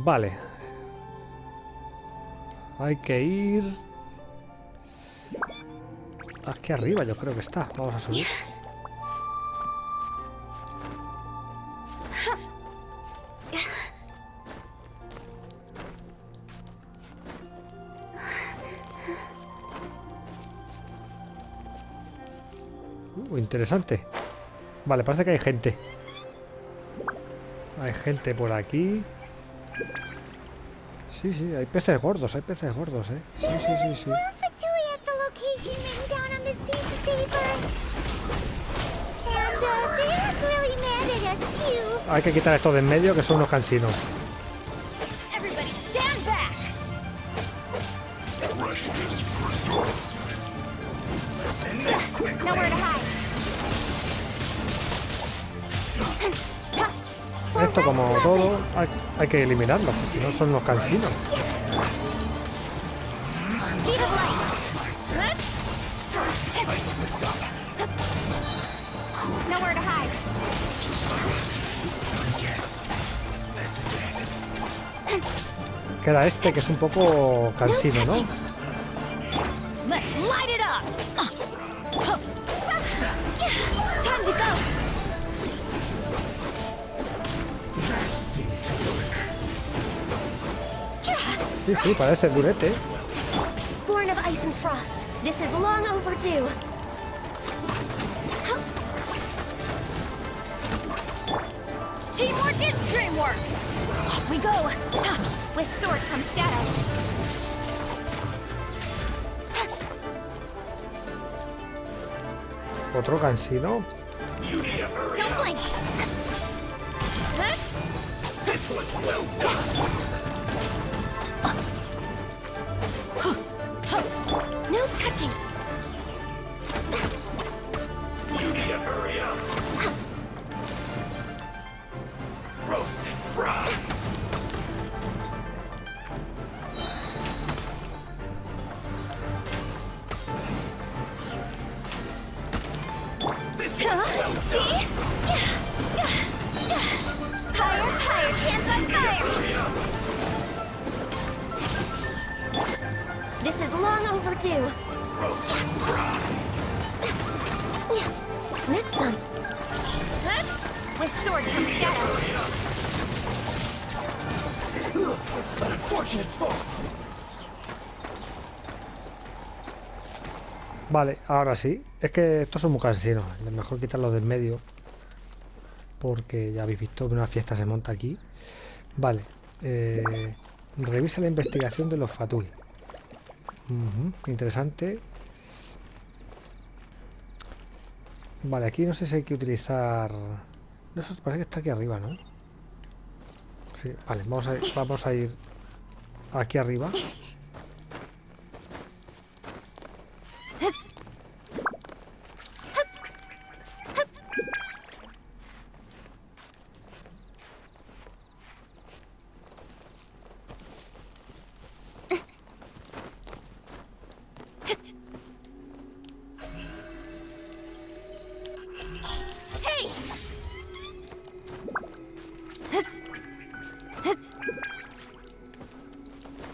Vale. Hay que ir... aquí arriba yo creo que está. Vamos a subir. Interesante. Vale, parece que hay gente. Hay gente por aquí. Sí, sí, hay peces gordos, ¿eh? Sí, sí, sí. Hay que quitar esto de en medio, que son unos cansinos. Esto, como todo, hay que eliminarlo, porque no son los cansinos. Queda este, que es un poco cansino, ¿no? Sí, sí, parece durete. Born of ice and frost, this is long overdue. Teamwork is dreamwork. Off we go. With sword comes shadow. Otro cansino. Don't blink. This one's well done. No touching. You need to hurry up. Roasted fried. This one's well done. Higher, higher, hands on fire. Hurry up. This is long overdue. Roasted fried. Next one. With sword comes shadow. An unfortunate fault. Vale, ahora sí. Es que estos son muy cansinos. Es mejor quitarlos del medio. Porque ya habéis visto que una fiesta se monta aquí. Vale. Revisa la investigación de los Fatui. Interesante. Vale, aquí no sé si hay que utilizar... Eso parece que está aquí arriba, ¿no? Sí, vale, vamos a ir aquí arriba.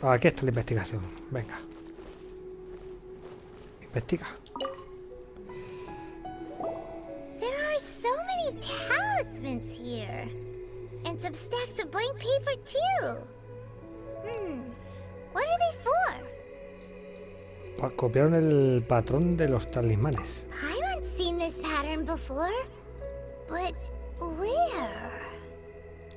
Aquí está la investigación. Venga. Investiga. There are so many talismans here. And some stacks of blank paper too. What are they for? Copiaron el patrón de los talismanes. I haven't seen this pattern before. But where?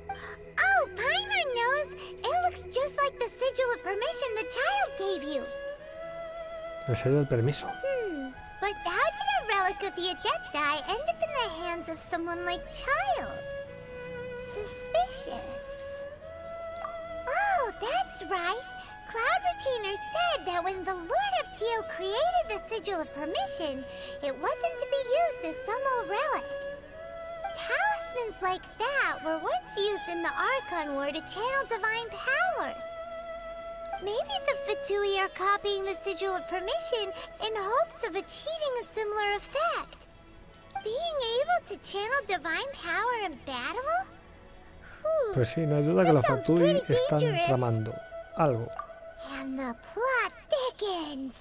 Oh, Paimon knows! It looks just like the sigil of permission the child gave you. El sello del permiso. But how did a relic of your death die end up in the hands of someone like Child? Suspicious. Oh, that's right. Cloud Retainer said that when the Lord of Teo created the sigil of permission, it wasn't to be used as some old relic. Talismans like that were once used in the Archon War to channel divine powers. Maybe the Fatui are copying the sigil of permission in hopes of achieving a similar effect. Being able to channel divine power in battle? Pues sí, no hay duda que los That sounds Fatui pretty están dangerous. tramando algo. And the plot thickens.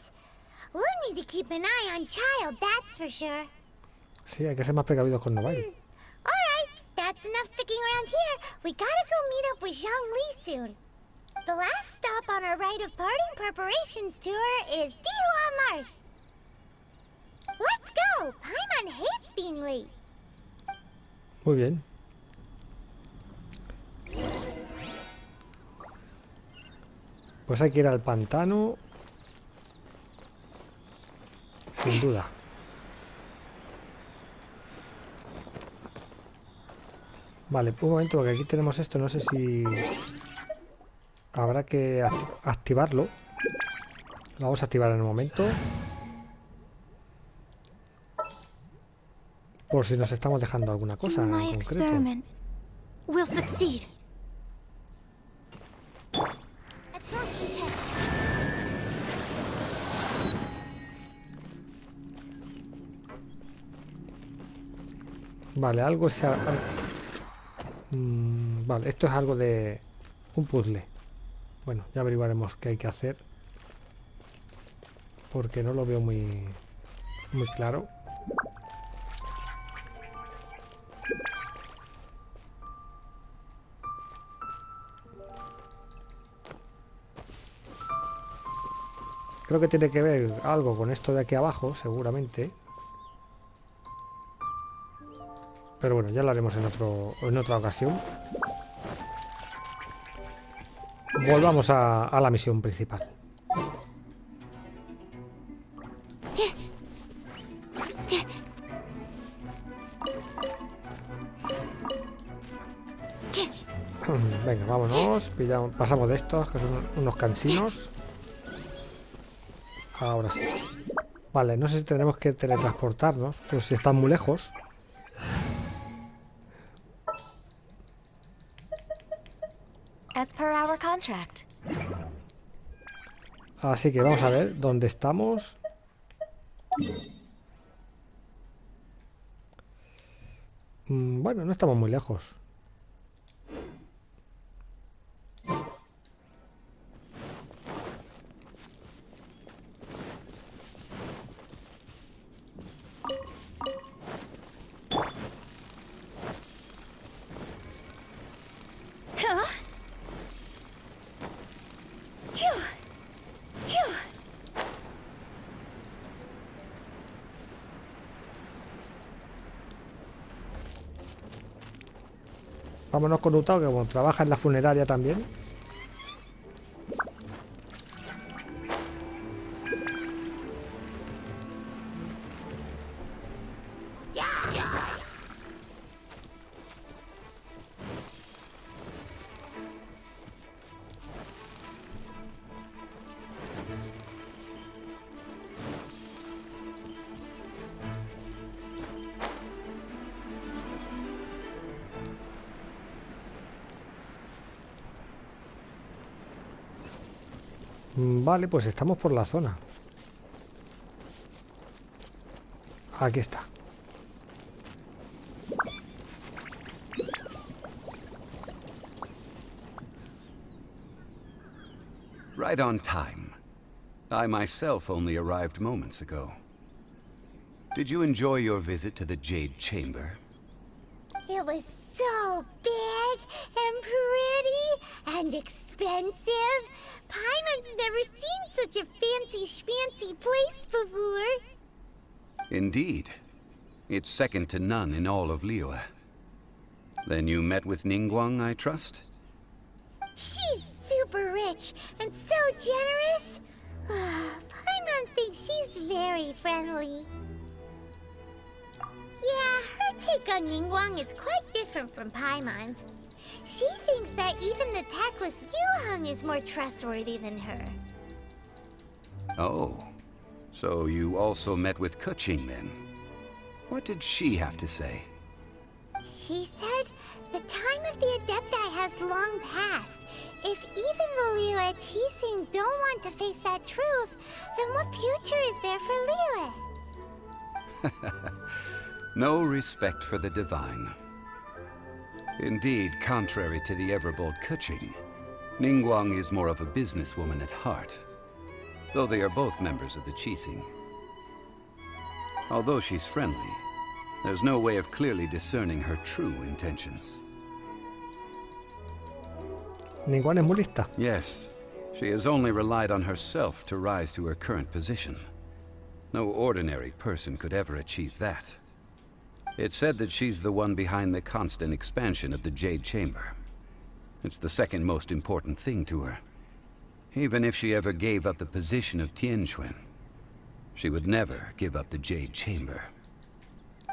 We'll need to keep an eye on Child, that's for sure. Sí, hay que ser más precavidos con Novail. Alright, that's enough sticking around here. We gotta go meet up with Zhongli soon. The last stop on our rite of parting preparations tour is Dihua Marsh. Let's go! Paimon hates being late. Muy bien. Pues hay que ir al pantano. Sin duda. Vale, un momento, porque aquí tenemos esto. No sé si habrá que activarlo. Lo vamos a activar en un momento. Por si nos estamos dejando alguna cosa en My concreto. experiment will succeed. Absorption test. Vale, algo se ha... vale, esto es algo de un puzzle. Bueno, ya averiguaremos qué hay que hacer. Porque no lo veo muy claro. Creo que tiene que ver algo con esto de aquí abajo, seguramente. Pero bueno, ya lo haremos en otra ocasión. Volvamos a la misión principal. Venga, vámonos. Pasamos de estos, que son unos cansinos. Ahora sí. Vale, no sé si tendremos que teletransportarnos, pero si están muy lejos. As per our contract. Así que vamos a ver dónde estamos. Bueno, no estamos muy lejos. Huh? Phew. Phew. Vámonos con Utao, que como trabaja en la funeraria también. Vale, pues estamos por la zona. Aquí está. Right on time. I myself only arrived moments ago. Did you enjoy your visit to the Jade Chamber? It was so big and pretty and expensive. Paimon's never seen such a fancy schmancy place before. Indeed. It's second to none in all of Liyue. Then you met with Ningguang, I trust? She's super rich and so generous. Paimon thinks she's very friendly. Yeah, her take on Ningguang is quite different from Paimon's. She thinks that even the tactless Yuheng is more trustworthy than her. Oh. So you also met with Keqing then? What did she have to say? She said the time of the Adepti has long passed. If even the Liyue Qixing don't want to face that truth, then what future is there for Liyue? No respect for the divine. Indeed, contrary to the ever-bold Keqing, Ningguang is more of a businesswoman at heart, though they are both members of the Qixing. Although she's friendly, there's no way of clearly discerning her true intentions. Ningguang es muy lista. Yes, she has only relied on herself to rise to her current position. No ordinary person could ever achieve that. It's said that she's the one behind the constant expansion of the Jade Chamber. It's the second most important thing to her. Even if she ever gave up the position of Tianquan, she would never give up the Jade Chamber.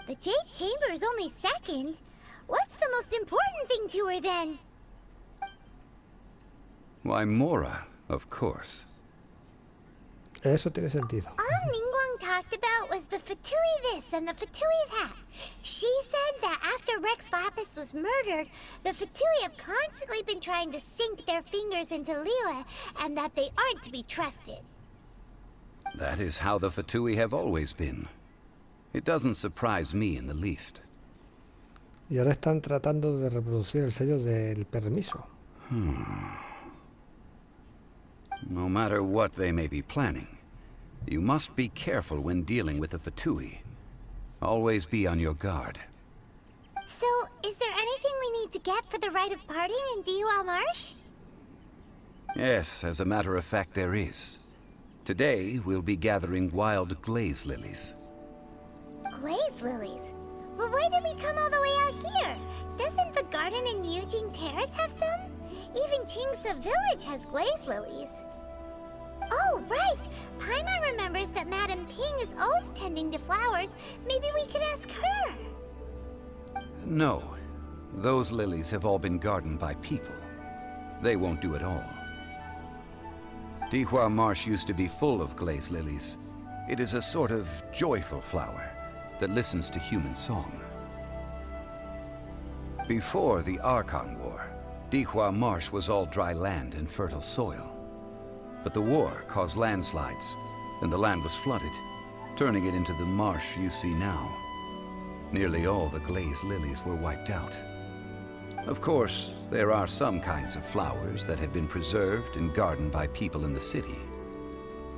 The Jade Chamber is only second. What's the most important thing to her then? Why, Mora, of course. Eso tiene sentido. All Ningguang talked about was the Fatui this and the Fatui that. She said that after Rex Lapis was murdered, the Fatui have constantly been trying to sink their fingers into LIYUE, and that they aren't to be trusted. That is how the Fatui have always been. It doesn't surprise me in the least. Y ahora están tratando de reproducir el sello del permiso. No matter what they may be planning, you must be careful when dealing with the Fatui. Always be on your guard. So, is there anything we need to get for the rite of parting in Diwa Marsh? Yes, as a matter of fact, there is. Today, we'll be gathering wild glaze lilies. Glaze lilies? But why did we come all the way out here? Doesn't the garden in Yujing Terrace have some? Even Qingse Village has glaze lilies. Oh, right! Paimon remembers that Madame Ping is always tending to flowers. Maybe we could ask her. No. Those lilies have all been gardened by people. They won't do it all. Dihua Marsh used to be full of glaze lilies. It is a sort of joyful flower that listens to human song. Before the Archon War, Dihua Marsh was all dry land and fertile soil. But the war caused landslides, and the land was flooded, turning it into the marsh you see now. Nearly all the glaze lilies were wiped out. Of course, there are some kinds of flowers that have been preserved and gardened by people in the city.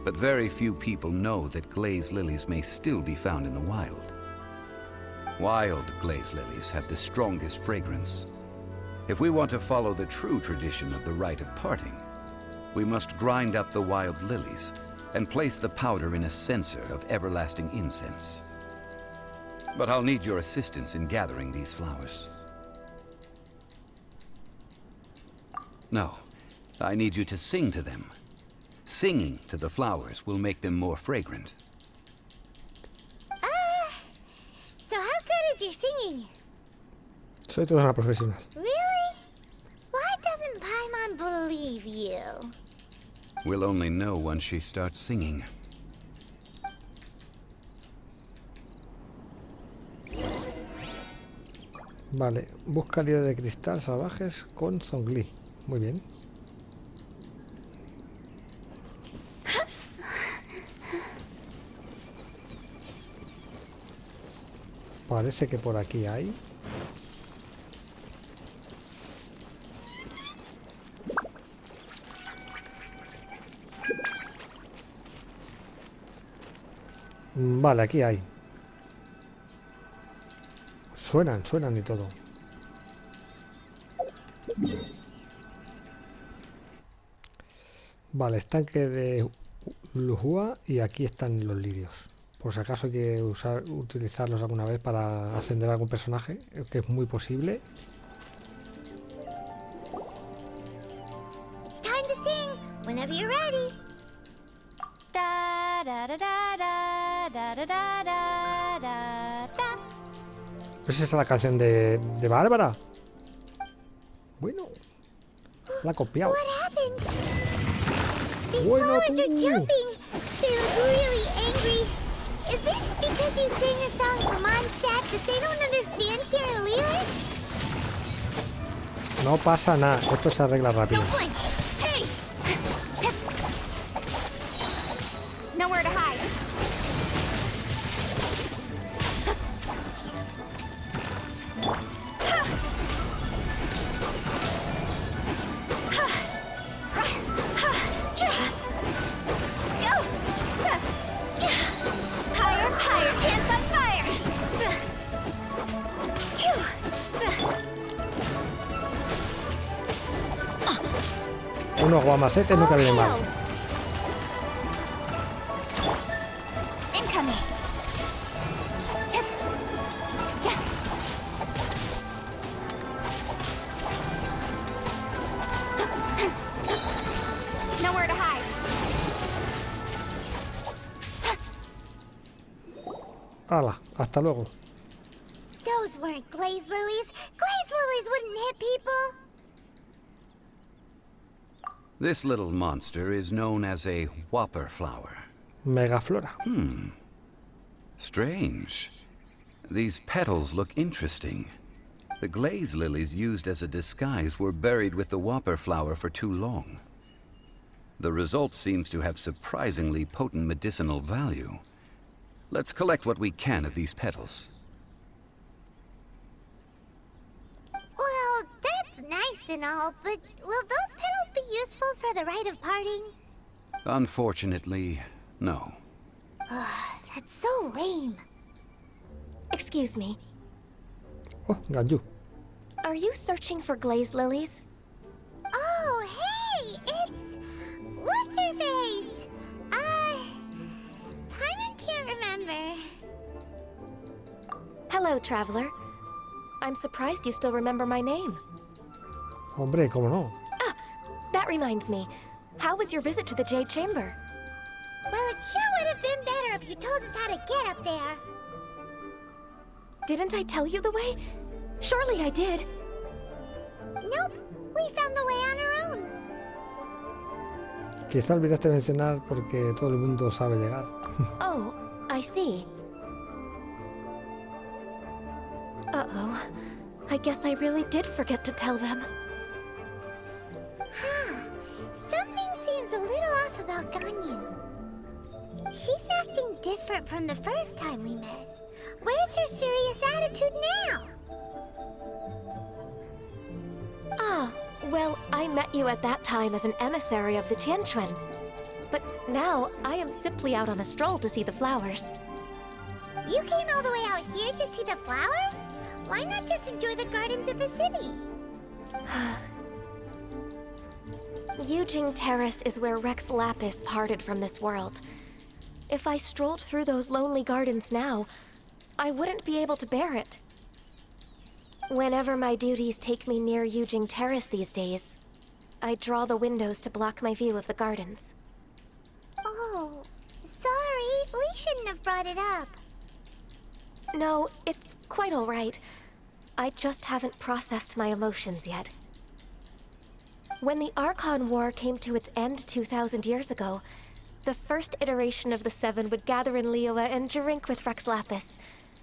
But very few people know that glaze lilies may still be found in the wild. Wild glaze lilies have the strongest fragrance. If we want to follow the true tradition of the rite of parting, we must grind up the wild lilies and place the powder in a censer of everlasting incense. But I'll need your assistance in gathering these flowers. No, I need you to sing to them. Singing to the flowers will make them more fragrant. So how good is your singing? Soy toda una profesional. Really? Why doesn't Paimon believe you? We'll only know once she starts singing. Vale, busca líder de cristal salvajes con Zhongli. Muy bien. Parece que por aquí hay. Vale, aquí hay. Suenan y todo. Vale, estanque de Lujua y aquí están los lirios. Por si acaso hay que utilizarlos alguna vez para ascender a algún personaje, que es muy posible. It's time to sing. Whenever you're ready. Da da da da da da da da da da da. ¿Pues esa es la canción de Bárbara? Bueno, la ha copiado. What happened? These Bueno, flowers are tú. jumping. They look really angry. Is it because you sang a song for Mondstadt that they don't understand here in LIYUE? No pasa nada, esto se arregla rápido. No blink. Hey! Nowhere to hide. Unos guamacetes nunca viene mal. Incoming. Nowhere to hide. Hala, hasta luego. Those weren't glaze lilies. Glaze lilies wouldn't hit people. This little monster is known as a whopper flower. Megaflora. Strange. These petals look interesting. The glaze lilies used as a disguise were buried with the whopper flower for too long. The result seems to have surprisingly potent medicinal value. Let's collect what we can of these petals. Well, that's nice and all, but will those petals be useful for the rite of parting? Unfortunately, no. That's so lame. Excuse me. Oh, Ganju. Are you searching for glaze lilies? Oh, hey, it's... What's her face? Kinda can't remember. Hello, traveler. I'm surprised you still remember my name. Hombre, cómo no. Ah, that reminds me. How was your visit to the Jade Chamber? Well, it sure would have been better if you told us how to get up there. Didn't I tell you the way? Surely I did. Nope, we found the way on our own. Quizá olvidaste mencionar porque todo el mundo sabe llegar. Oh, I see. Uh-oh. I guess I really did forget to tell them. Something seems a little off about Ganyu. She's acting different from the first time we met. Where's her serious attitude now? Ah, well, I met you at that time as an emissary of the Tianquan. But now, I am simply out on a stroll to see the flowers. You came all the way out here to see the flowers? Why not just enjoy the gardens of the city? Yujing Terrace is where Rex Lapis parted from this world. If I strolled through those lonely gardens now, I wouldn't be able to bear it. Whenever my duties take me near Yujing Terrace these days, I draw the windows to block my view of the gardens. Oh, sorry. We shouldn't have brought it up. No, it's quite all right. I just haven't processed my emotions yet. When the Archon War came to its end 2,000 years ago, the first iteration of the Seven would gather in LIYUE and drink with Rex Lapis.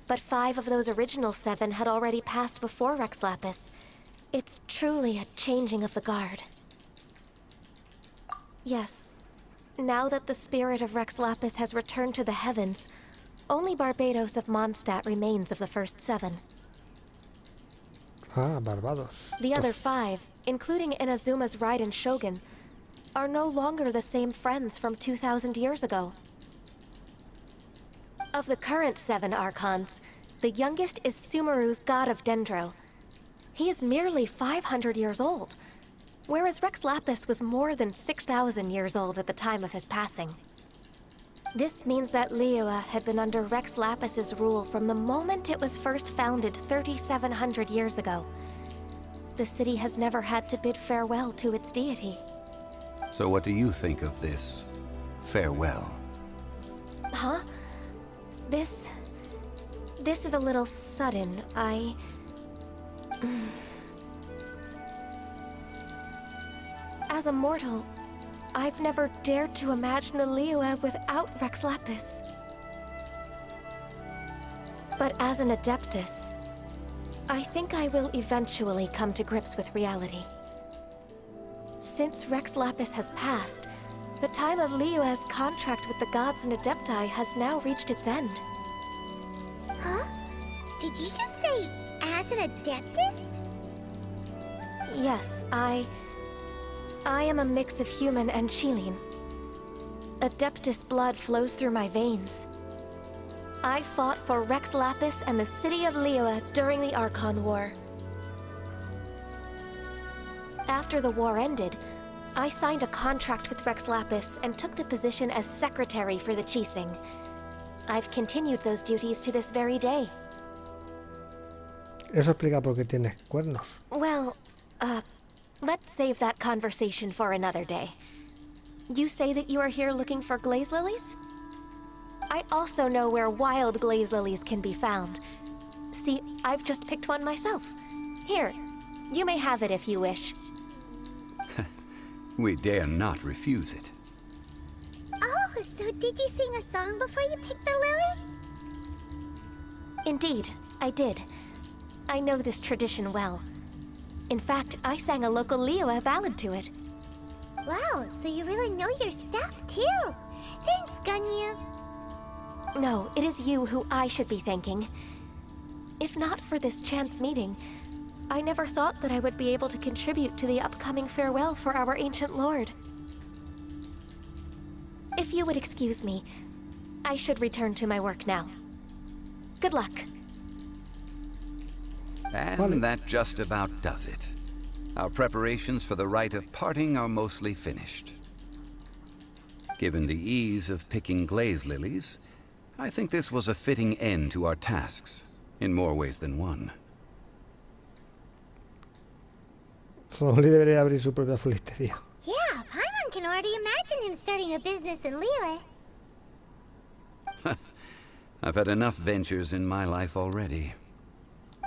But 5 of those original 7 had already passed before Rex Lapis. It's truly a changing of the guard. Yes, now that the spirit of Rex Lapis has returned to the heavens, only Barbados of Mondstadt remains of the first 7. Ah, Barbados. The other 5, including Inazuma's Raiden Shogun, are no longer the same friends from 2,000 years ago. Of the current 7 Archons, the youngest is Sumeru's God of Dendro. He is merely 500 years old, whereas Rex Lapis was more than 6,000 years old at the time of his passing. This means that LIYUE had been under Rex Lapis's rule from the moment it was first founded 3,700 years ago. The city has never had to bid farewell to its deity. So what do you think of this farewell? Huh? This is a little sudden. As a mortal, I've never dared to imagine a LIYUE without Rex Lapis. But as an Adeptus, I think I will eventually come to grips with reality. Since Rex Lapis has passed, the time of LIYUE's contract with the gods and Adepti has now reached its end. Huh? Did you just say, as an Adeptus? Yes, I am a mix of human and Qilin. Adeptus blood flows through my veins. I fought for Rex Lapis and the city of LIYUE during the Archon War. After the war ended, I signed a contract with Rex Lapis and took the position as secretary for the Qixing. I've continued those duties to this very day. Eso explica por qué tienes cuernos. Well, let's save that conversation for another day. You say that you are here looking for glaze lilies? I also know where wild glaze lilies can be found. See, I've just picked one myself. Here, you may have it if you wish. We dare not refuse it. Oh, so did you sing a song before you picked the lily? Indeed, I did. I know this tradition well. In fact, I sang a local LIYUE ballad to it. Wow, so you really know your stuff, too. Thanks, Gunyu. No, it is you who I should be thanking. If not for this chance meeting, I never thought that I would be able to contribute to the upcoming farewell for our ancient lord. If you would excuse me, I should return to my work now. Good luck. And that just about does it. Our preparations for the rite of parting are mostly finished. Given the ease of picking glaze lilies, I think this was a fitting end to our tasks, in more ways than one. Soli debería abrir su propia floristería. Yeah, Paimon can already imagine him starting a business in LIYUE. I've had enough ventures in my life already.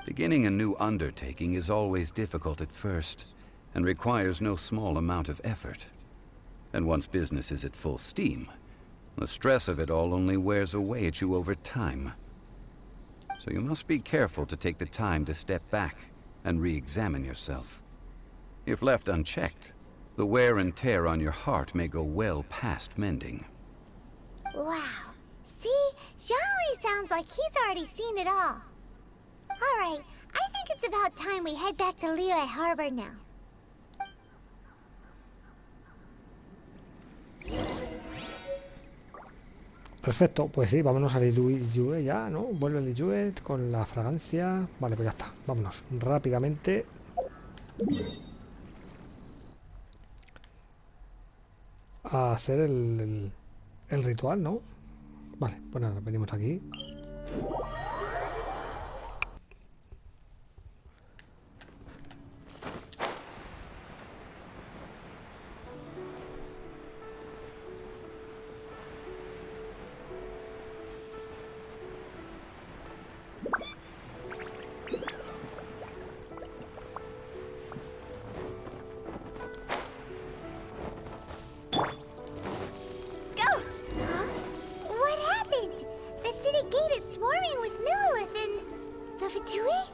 Beginning a new undertaking is always difficult at first, and requires no small amount of effort. And once business is at full steam, the stress of it all only wears away at you over time. So you must be careful to take the time to step back and re-examine yourself. If left unchecked, the wear and tear on your heart may go well past mending. Wow. See? Zhongli sounds like he's already seen it all. Alright, I think it's about time we head back to LIYUE Harbor now. Perfecto, pues sí, vámonos a LIYUE ya, ¿no? Vuelve a LIYUE con la fragancia. Vale, pues ya está, vámonos rápidamente. A hacer el ritual, ¿no? Vale, pues nada, venimos aquí. What happened? The city gate is swarming with Millilith and... the Fatui?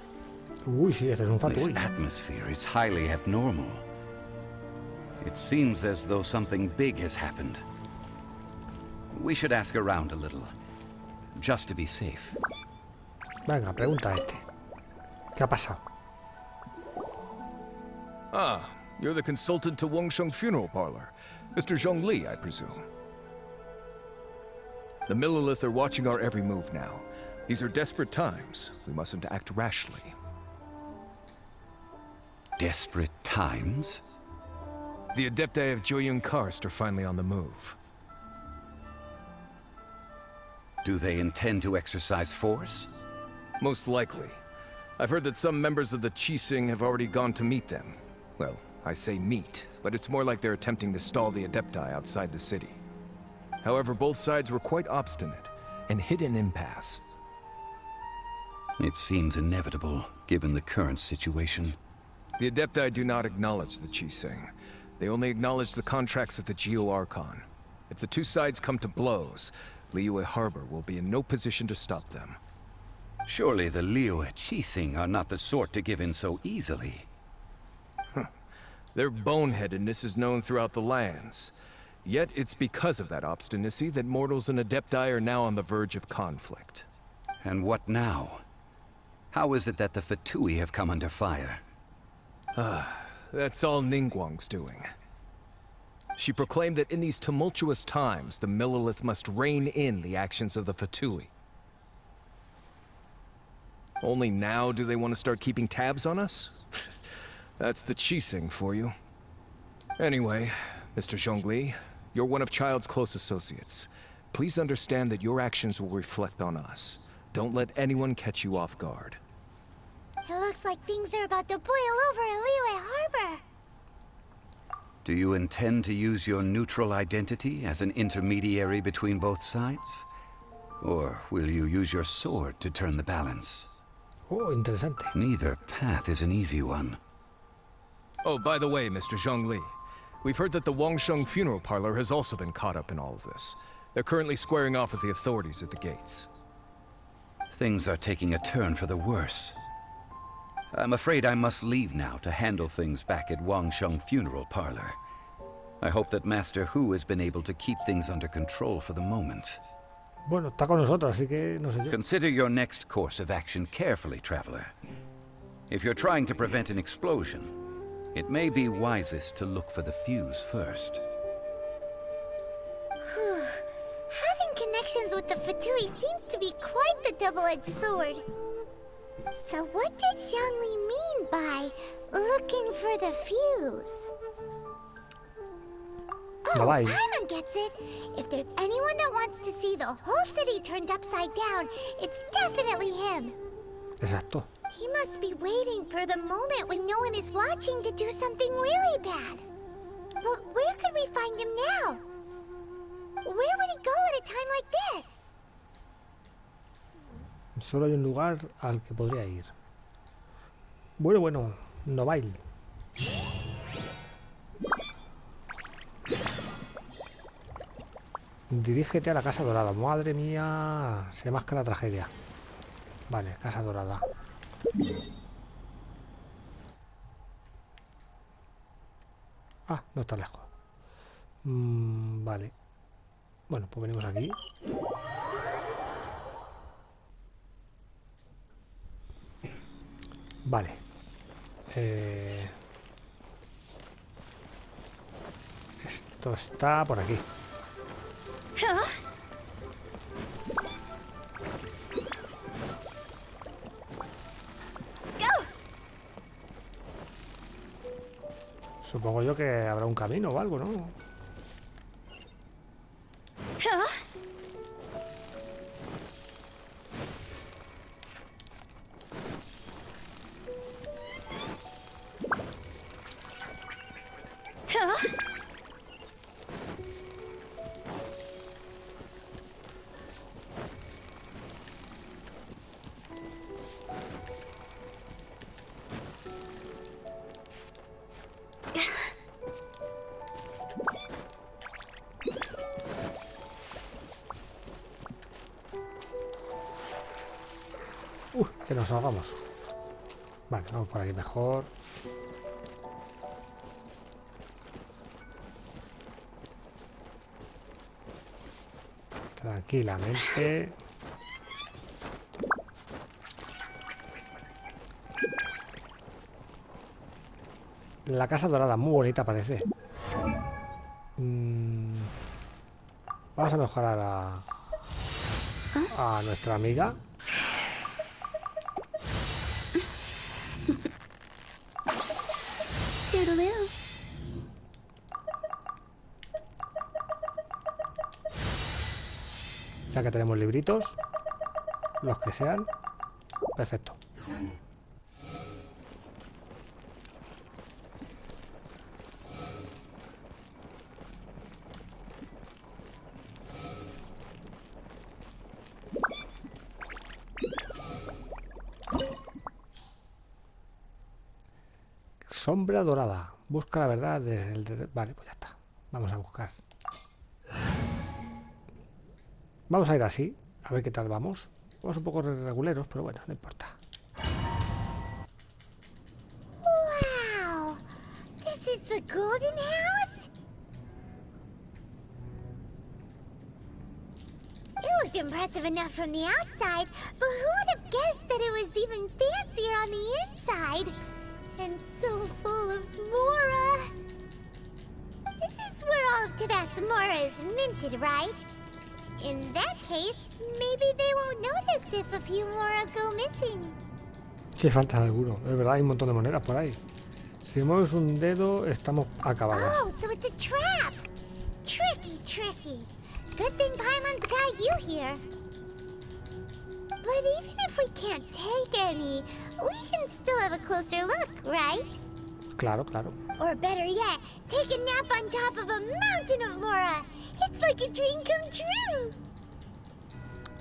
Uy, sí, este es un This fatui. atmosphere is highly abnormal. It seems as though something big has happened. We should ask around a little, just to be safe. Venga, pregunta a este. ¿Qué ha pasado? Ah, you're the consultant to Wangsheng Funeral Parlor. Mr. Zhongli, I presume. The Millilith are watching our every move now. These are desperate times. We mustn't act rashly. Desperate times? The Adepti of Joyun Karst are finally on the move. Do they intend to exercise force? Most likely. I've heard that some members of the Qixing have already gone to meet them. Well, I say meet, but it's more like they're attempting to stall the Adepti outside the city. However, both sides were quite obstinate and hit an impasse. It seems inevitable, given the current situation. The Adepti do not acknowledge the Qixing. They only acknowledge the contracts of the Geo-Archon. If the two sides come to blows, LIYUE Harbor will be in no position to stop them. Surely the LIYUE Qixing are not the sort to give in so easily. Their boneheadedness is known throughout the lands. Yet it's because of that obstinacy that mortals and Adepti are now on the verge of conflict. And what now? How is it that the Fatui have come under fire? That's all Ningguang's doing. She proclaimed that in these tumultuous times, the Millilith must rein in the actions of the Fatui. Only now do they want to start keeping tabs on us? That's the Qixing for you. Anyway, Mr. Zhongli, you're one of Child's close associates. Please understand that your actions will reflect on us. Don't let anyone catch you off guard. It looks like things are about to boil over in LIYUE Harbor. Do you intend to use your neutral identity as an intermediary between both sides? Or will you use your sword to turn the balance? Oh, interesante. Neither path is an easy one. Oh, by the way, Mr. Zhongli, we've heard that the Wangsheng funeral parlor has also been caught up in all of this. They're currently squaring off with the authorities at the gates. Things are taking a turn for the worse. I'm afraid I must leave now to handle things back at Wangsheng funeral parlor. I hope that Master Hu has been able to keep things under control for the moment. Bueno, está con nosotros, así que no sé yo. Consider your next course of action carefully, traveler. If you're trying to prevent an explosion, it may be wisest to look for the fuse first. Having connections with the Fatui seems to be quite the double-edged sword. So what does Zhongli mean by looking for the fuse? Oh, Bye. Paimon gets it. If there's anyone that wants to see the whole city turned upside down, it's definitely him. Exacto. He must be waiting for the moment when no one is watching to do something really bad. But where could we find him now? Where would he go at a time like this? Solo hay un lugar al que podría ir. Bueno, Novail. Dirígete a la Casa Dorada. Madre mía, se masca la tragedia. Vale, Casa Dorada. Ah, no está lejos. Vale. Bueno, pues venimos aquí. Vale. Esto está por aquí. Supongo yo que habrá un camino o algo, ¿no? Que nos ahogamos. Vale, vamos por aquí mejor. Tranquilamente. La Casa Dorada, muy bonita parece. Vamos a mejorar a nuestra amiga. Ya que tenemos libritos, los que sean. Perfecto. Sombra dorada. Busca la verdad desde el... Vale, pues ya está. Vamos a buscar. Vamos a ir así. A ver qué tal vamos. Vamos un poco reguleros, pero bueno, no importa. Wow! This is the Golden House? It looked impressive enough from the outside, but who would have guessed that it was even fancier on the inside? And so full of Mora. This is where all of Tibet's Mora is minted, right? In that case, maybe they won't notice if a few Mora go missing. Si faltan algunos. Es verdad, hay un montón de monedas por ahí. Si mueves un dedo, estamos acabados. Oh, so it's a trap. Tricky, tricky. Good thing Paimon's got you here. But even if we can't take any, we can still have a closer look, right? Claro, claro. Or better yet, take a nap on top of a mountain of Mora. It's like a dream come true.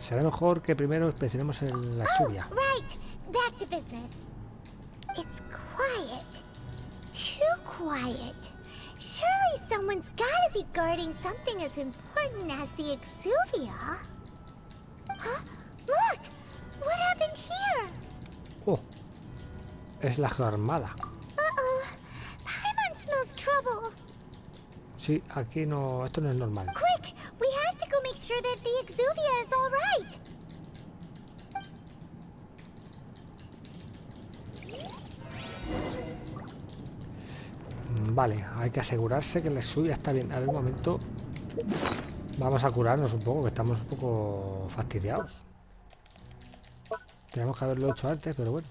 Será mejor que primero inspeccionemos la lluvia. Oh, right. Back to business. It's quiet. Too quiet. Surely someone's gotta be guarding something as important as the Exuvia. Huh? Look! What happened here? Oh, es la armada. Uh-oh. Paimon smells trouble. Sí, aquí no, esto no es normal. Quick! We have to go make sure that the Exuvia is all right. Vale, hay que asegurarse que la lluvia está bien. A ver, un momento. Vamos a curarnos un poco, que estamos un poco fastidiados. Tenemos que haberlo hecho antes, pero bueno.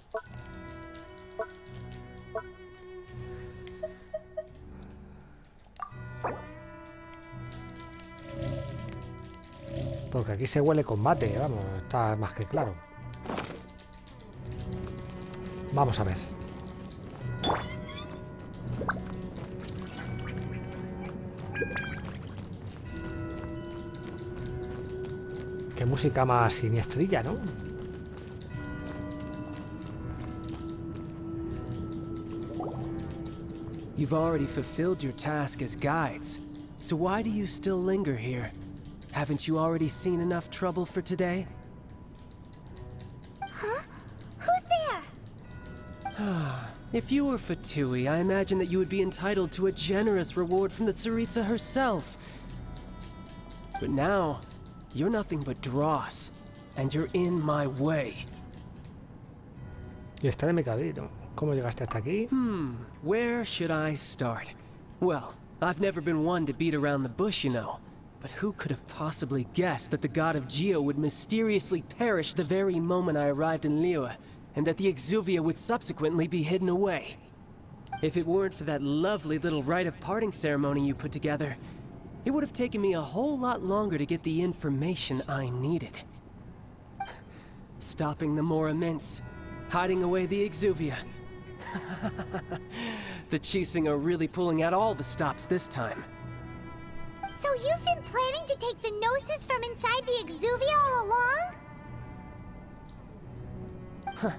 Porque aquí se huele combate, vamos, está más que claro. Vamos a ver. Qué música más siniestrilla, ¿no? You've already fulfilled your task as guides, so why do you still linger here? Haven't you already seen enough trouble for today? Huh? Who's there? If you were Fatui, I imagine that you would be entitled to a generous reward from the Tsaritsa herself. But now, you're nothing but dross, and you're in my way. Y está en mi cabello. ¿Cómo llegaste hasta aquí? Where should I start? Well, I've never been one to beat around the bush, you know. But who could have possibly guessed that the god of Geo would mysteriously perish the very moment I arrived in LIYUE, and that the Exuvia would subsequently be hidden away? If it weren't for that lovely little rite of parting ceremony you put together, it would have taken me a whole lot longer to get the information I needed. Stopping the Mora mints, hiding away the Exuvia. The Chising are really pulling out all the stops this time. So you've been planning to take the Gnosis from inside the Exuvia all along?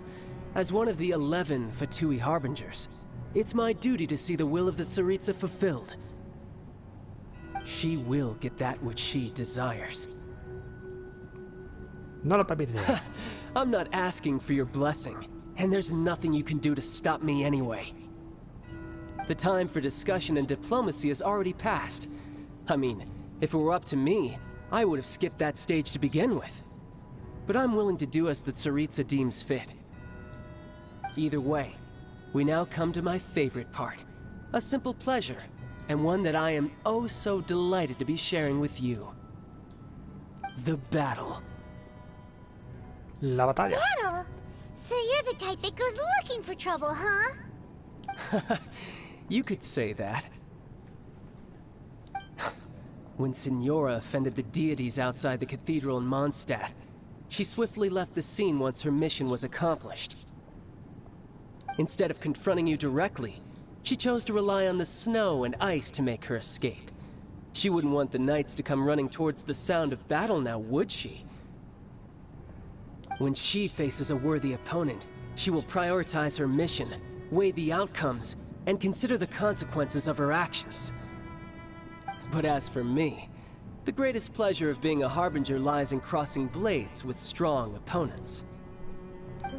As one of the 11 Fatui Harbingers, it's my duty to see the will of the Tsaritsa fulfilled. She will get that which she desires. No lo permitiré. I'm not asking for your blessing, and there's nothing you can do to stop me anyway. The time for discussion and diplomacy has already passed. I mean, if it were up to me, I would have skipped that stage to begin with. But I'm willing to do as the Tsaritsa deems fit. Either way, we now come to my favorite part. A simple pleasure, and one that I am oh so delighted to be sharing with you. The battle. La batalla. Battle? So you're the type that goes looking for trouble, huh? You could say that. When Signora offended the deities outside the cathedral in Mondstadt, she swiftly left the scene once her mission was accomplished. Instead of confronting you directly, she chose to rely on the snow and ice to make her escape. She wouldn't want the knights to come running towards the sound of battle now, would she? When she faces a worthy opponent, she will prioritize her mission, weigh the outcomes, and consider the consequences of her actions. But as for me, the greatest pleasure of being a Harbinger lies in crossing blades with strong opponents.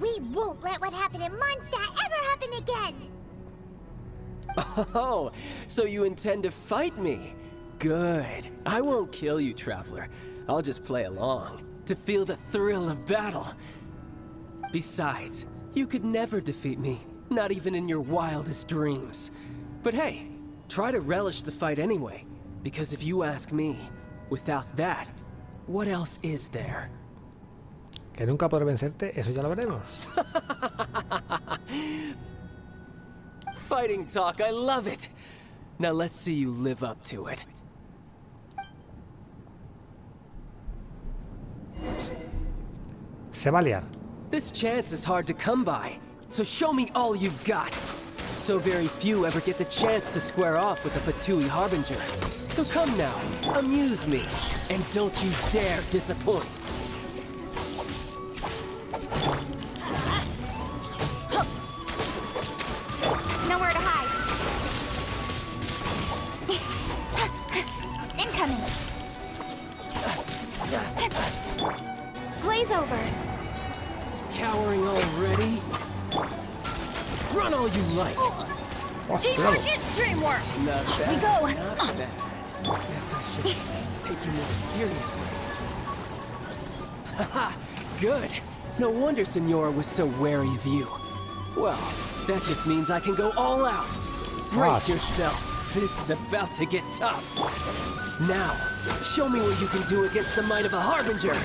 We won't let what happened in Mondstadt ever happen again! Oh, so you intend to fight me? Good. I won't kill you, Traveler. I'll just play along, to feel the thrill of battle. Besides, you could never defeat me, not even in your wildest dreams. But hey, try to relish the fight anyway, because if you ask me, without that, what else is there? Que nunca podré vencerte, eso ya lo veremos. Fighting talk, I love it. Now let's see you live up to it. Se va a liar. This chance is hard to come by, so show me all you've got. So very few ever get the chance to square off with the Fatui Harbinger. So come now, amuse me, and don't you dare disappoint. Nowhere to hide. Incoming. Glaze over. Cowering already? Run all you like. Oh, cuidado. Dream work. Not bad. We go. Not bad. Guess I should take you more seriously. Haha, good. No wonder Senora was so wary of you. Well, that just means I can go all out. Brace yourself. This is about to get tough. Now, show me what you can do against the might of a Harbinger.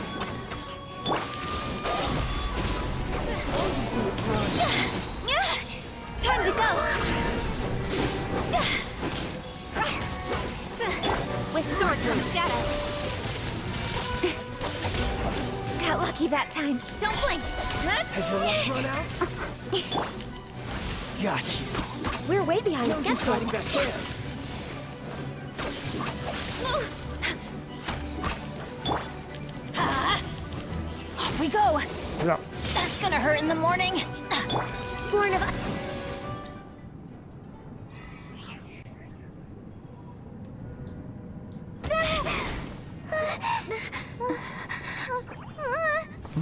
Time to go. With swords from shadow. Got lucky that time. Don't blink. Has your luck run out? Got you. We're way behind No use schedule. hiding back there. Off we go. Cuidado. That's gonna hurt in the morning. Born of...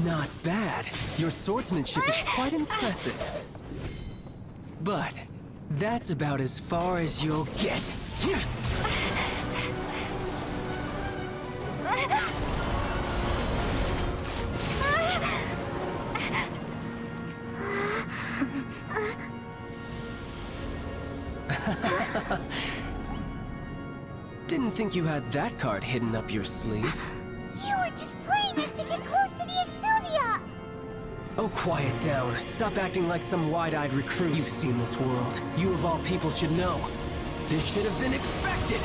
Not bad. Your swordsmanship is quite impressive. But that's about as far as you'll get. Didn't think you had that card hidden up your sleeve. You were just playing us to get close to the Exuvia. Oh, quiet down. Stop acting like some wide-eyed recruit. You've seen this world. You of all people should know. This should have been expected.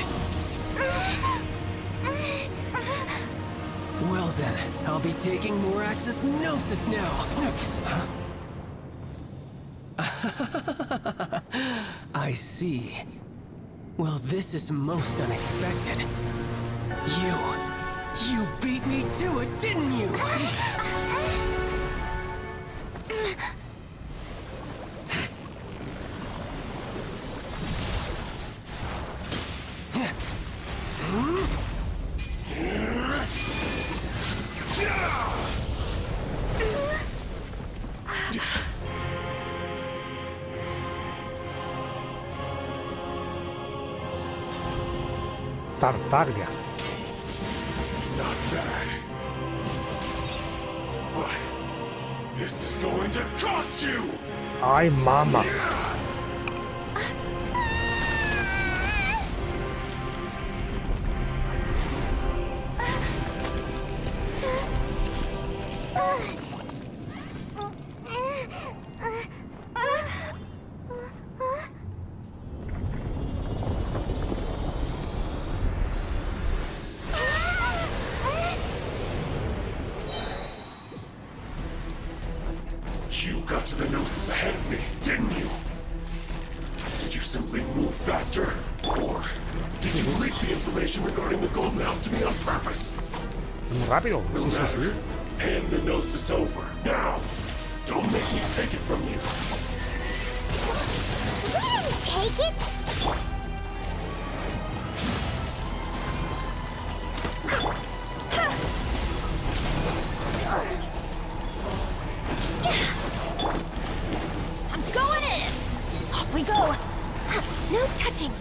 Well then, I'll be taking more Axis Gnosis now. I see. Well, this is most unexpected. You beat me to it, didn't you? Tartaglia. Not bad. But this is going to cost you! Ay, mama. You got to the Gnosis ahead of me, didn't you? Did you simply move faster? Or did you leak the information regarding the Golden House to me on purpose? Muy rápido. No Sí, sí, matter. sí. Hand the Gnosis over, now! Don't make me take it from you. We didn't take it. I'm going in. Off we go. No touching.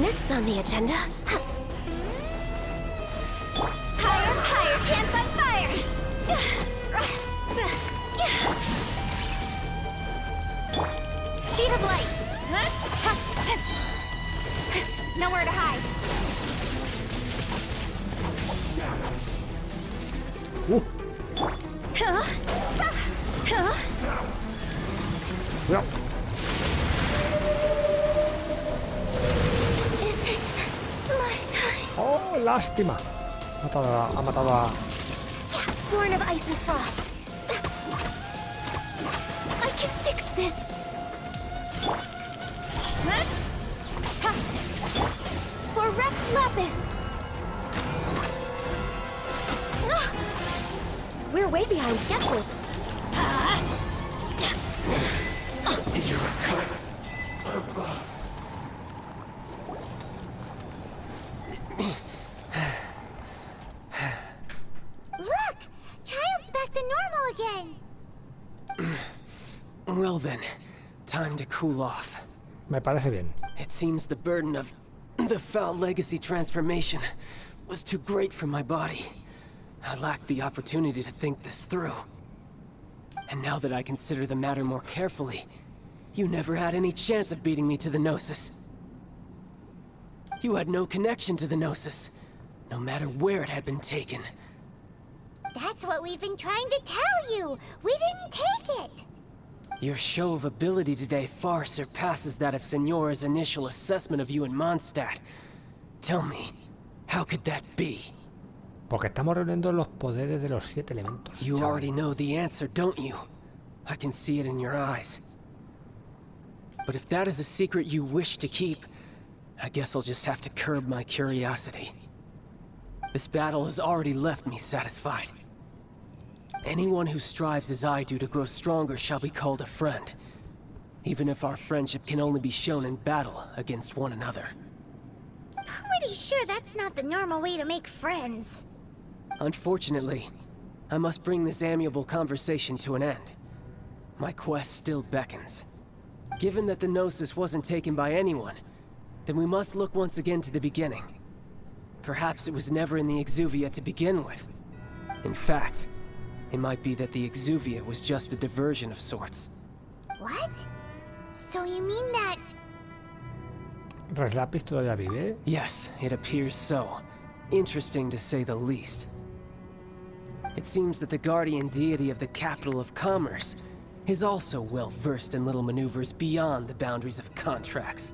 Next on the agenda... Higher, higher, pants on fire. Speed of light. Nowhere to hide. Cuidado. ¡Oh, lástima! Ha matado a... Born of ice and frost. I can fix this. Huh? Ha. For Rex Lapis. Ah. We're way behind schedule. You're a cut above. Look! Child's back to normal again! Well then, time to cool off. Me parece bien. It seems the burden of the foul legacy transformation was too great for my body. I lacked the opportunity to think this through. And now that I consider the matter more carefully, you never had any chance of beating me to the Gnosis. You had no connection to the Gnosis, no matter where it had been taken. That's what we've been trying to tell you! We didn't take it! Your show of ability today far surpasses that of Signora's initial assessment of you in Mondstadt. Tell me, how could that be? Porque estamos reuniendo los poderes de los 7 elementos. You chaval. already know the answer, don't you? I can see it in your eyes. But if that is a secret you wish to keep, I guess I'll just have to curb my curiosity. This battle has already left me satisfied. Anyone who strives as I do to grow stronger shall be called a friend, even if our friendship can only be shown in battle against one another. Pretty sure that's not the normal way to make friends. Unfortunately, I must bring this amiable conversation to an end. My quest still beckons. Given that the Gnosis wasn't taken by anyone, then we must look once again to the beginning. Perhaps it was never in the Exuvia to begin with. In fact, it might be that the Exuvia was just a diversion of sorts. What? So you mean that... ¿Rex Lapis todavía vive? Yes, it appears so. Interesting to say the least. It seems that the guardian deity of the capital of commerce is also well versed in little maneuvers beyond the boundaries of contracts.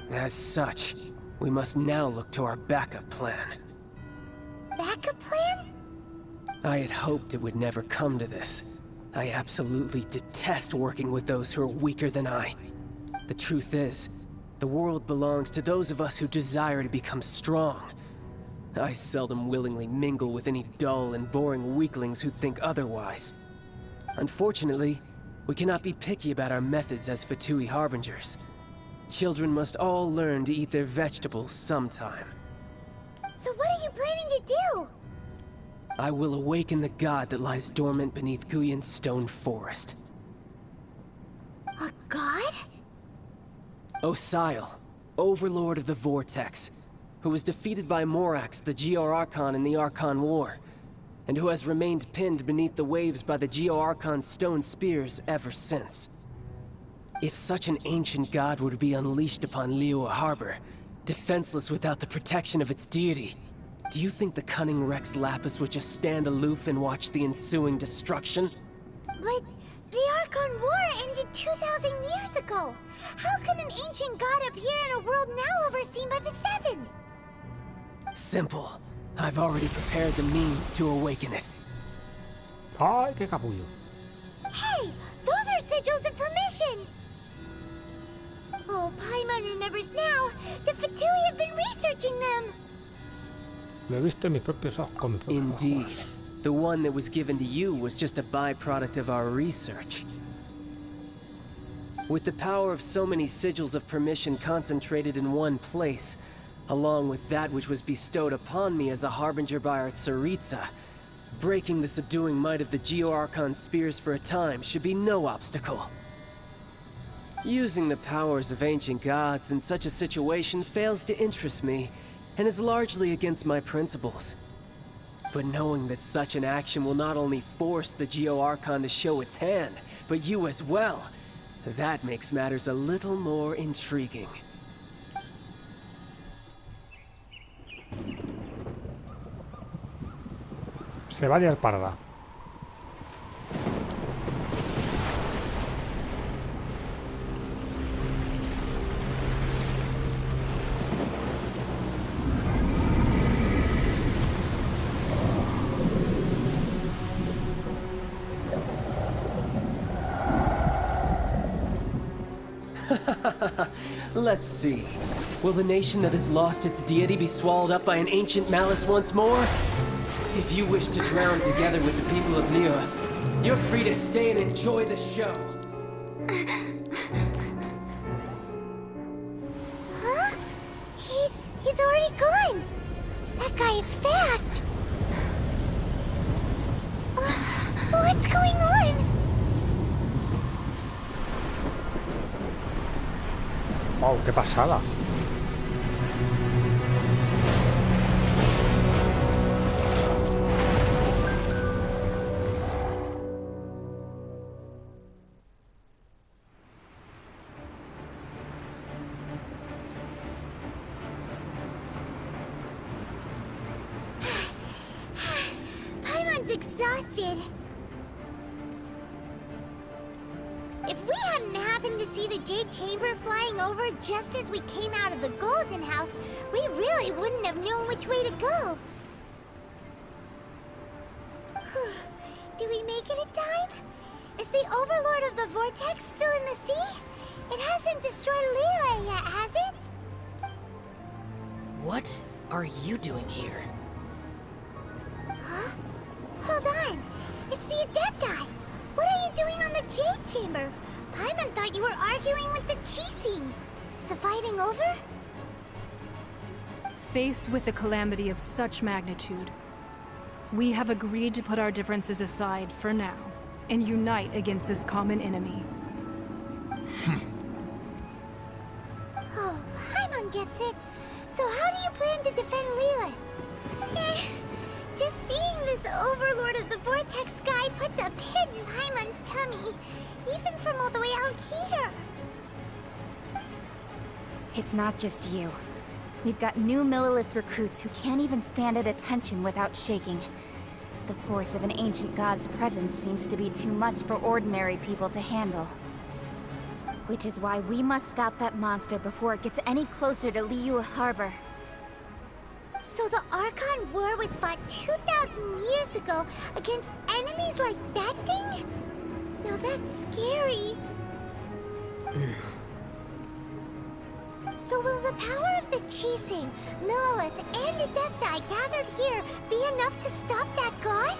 As such, we must now look to our backup plan. backup plan? I had hoped it would never come to this. I absolutely detest working with those who are weaker than I. The truth is, the world belongs to those of us who desire to become strong. I seldom willingly mingle with any dull and boring weaklings who think otherwise. Unfortunately, we cannot be picky about our methods as Fatui Harbingers. Children must all learn to eat their vegetables sometime. So what are you planning to do? I will awaken the god that lies dormant beneath Guyon's stone forest. A god? Osial, overlord of the Vortex, who was defeated by Morax, the Geo-Archon in the Archon War, and who has remained pinned beneath the waves by the Geo-Archon's stone spears ever since. If such an ancient god were to be unleashed upon LIYUE Harbor, defenseless without the protection of its deity, do you think the cunning Rex Lapis would just stand aloof and watch the ensuing destruction? But the Archon War ended 2,000 years ago. How can an ancient god appear in a world now overseen by the Seven? Simple. I've already prepared the means to awaken it. ¡Ay, qué capullo! Hey, those are sigils of permission! Oh, Paimon remembers now. The Fatui have been researching them. Lo he visto en mis propios ojos, con mis propios Indeed. ojos. The one that was given to you was just a byproduct of our research. With the power of so many sigils of permission concentrated in one place, along with that which was bestowed upon me as a harbinger by our Tsaritsa, breaking the subduing might of the Geo-Archon spears for a time should be no obstacle. Using the powers of ancient gods in such a situation fails to interest me, and is largely against my principles. But knowing that such an action will not only force the Geo-Archon to show its hand, but you as well, that makes matters a little more intriguing. Se va a liar parda. Let's see. Will the nation that has lost its deity be swallowed up by an ancient malice once more? If you wish to drown together with the people of LIYUE, you're free to stay and enjoy the show. Huh? He's already gone. That guy is fast. What's going on? Wow, qué pasada. Paimon's exhausted. If we hadn't happened to see the Jade Chamber flying over just as we came out of the Golden House, we really wouldn't have known which way to go. Do we make it in time? Is the Overlord of the Vortex still in the sea? It hasn't destroyed LIYUE yet, has it? What are you doing here? Huh? Hold on. It's the Adepti. What are you doing on the Jade Chamber? Paimon thought you were arguing with the Qixing. Is the fighting over? Faced with a calamity of such magnitude, we have agreed to put our differences aside for now and unite against this common enemy. Oh, Paimon gets it. So how do you plan to defend LIYUE? Just seeing this Overlord of the Vortex guy puts a pit in Paimon's tummy, even from all the way out here. It's not just you. We've got new Millilith recruits who can't even stand at attention without shaking. The force of an ancient god's presence seems to be too much for ordinary people to handle. Which is why we must stop that monster before it gets any closer to LIYUE Harbor. So the Archon War was fought 2,000 years ago against enemies like that thing? Now that's scary. So will the power of the Qixing, Millilith, and Adepti gathered here be enough to stop that god?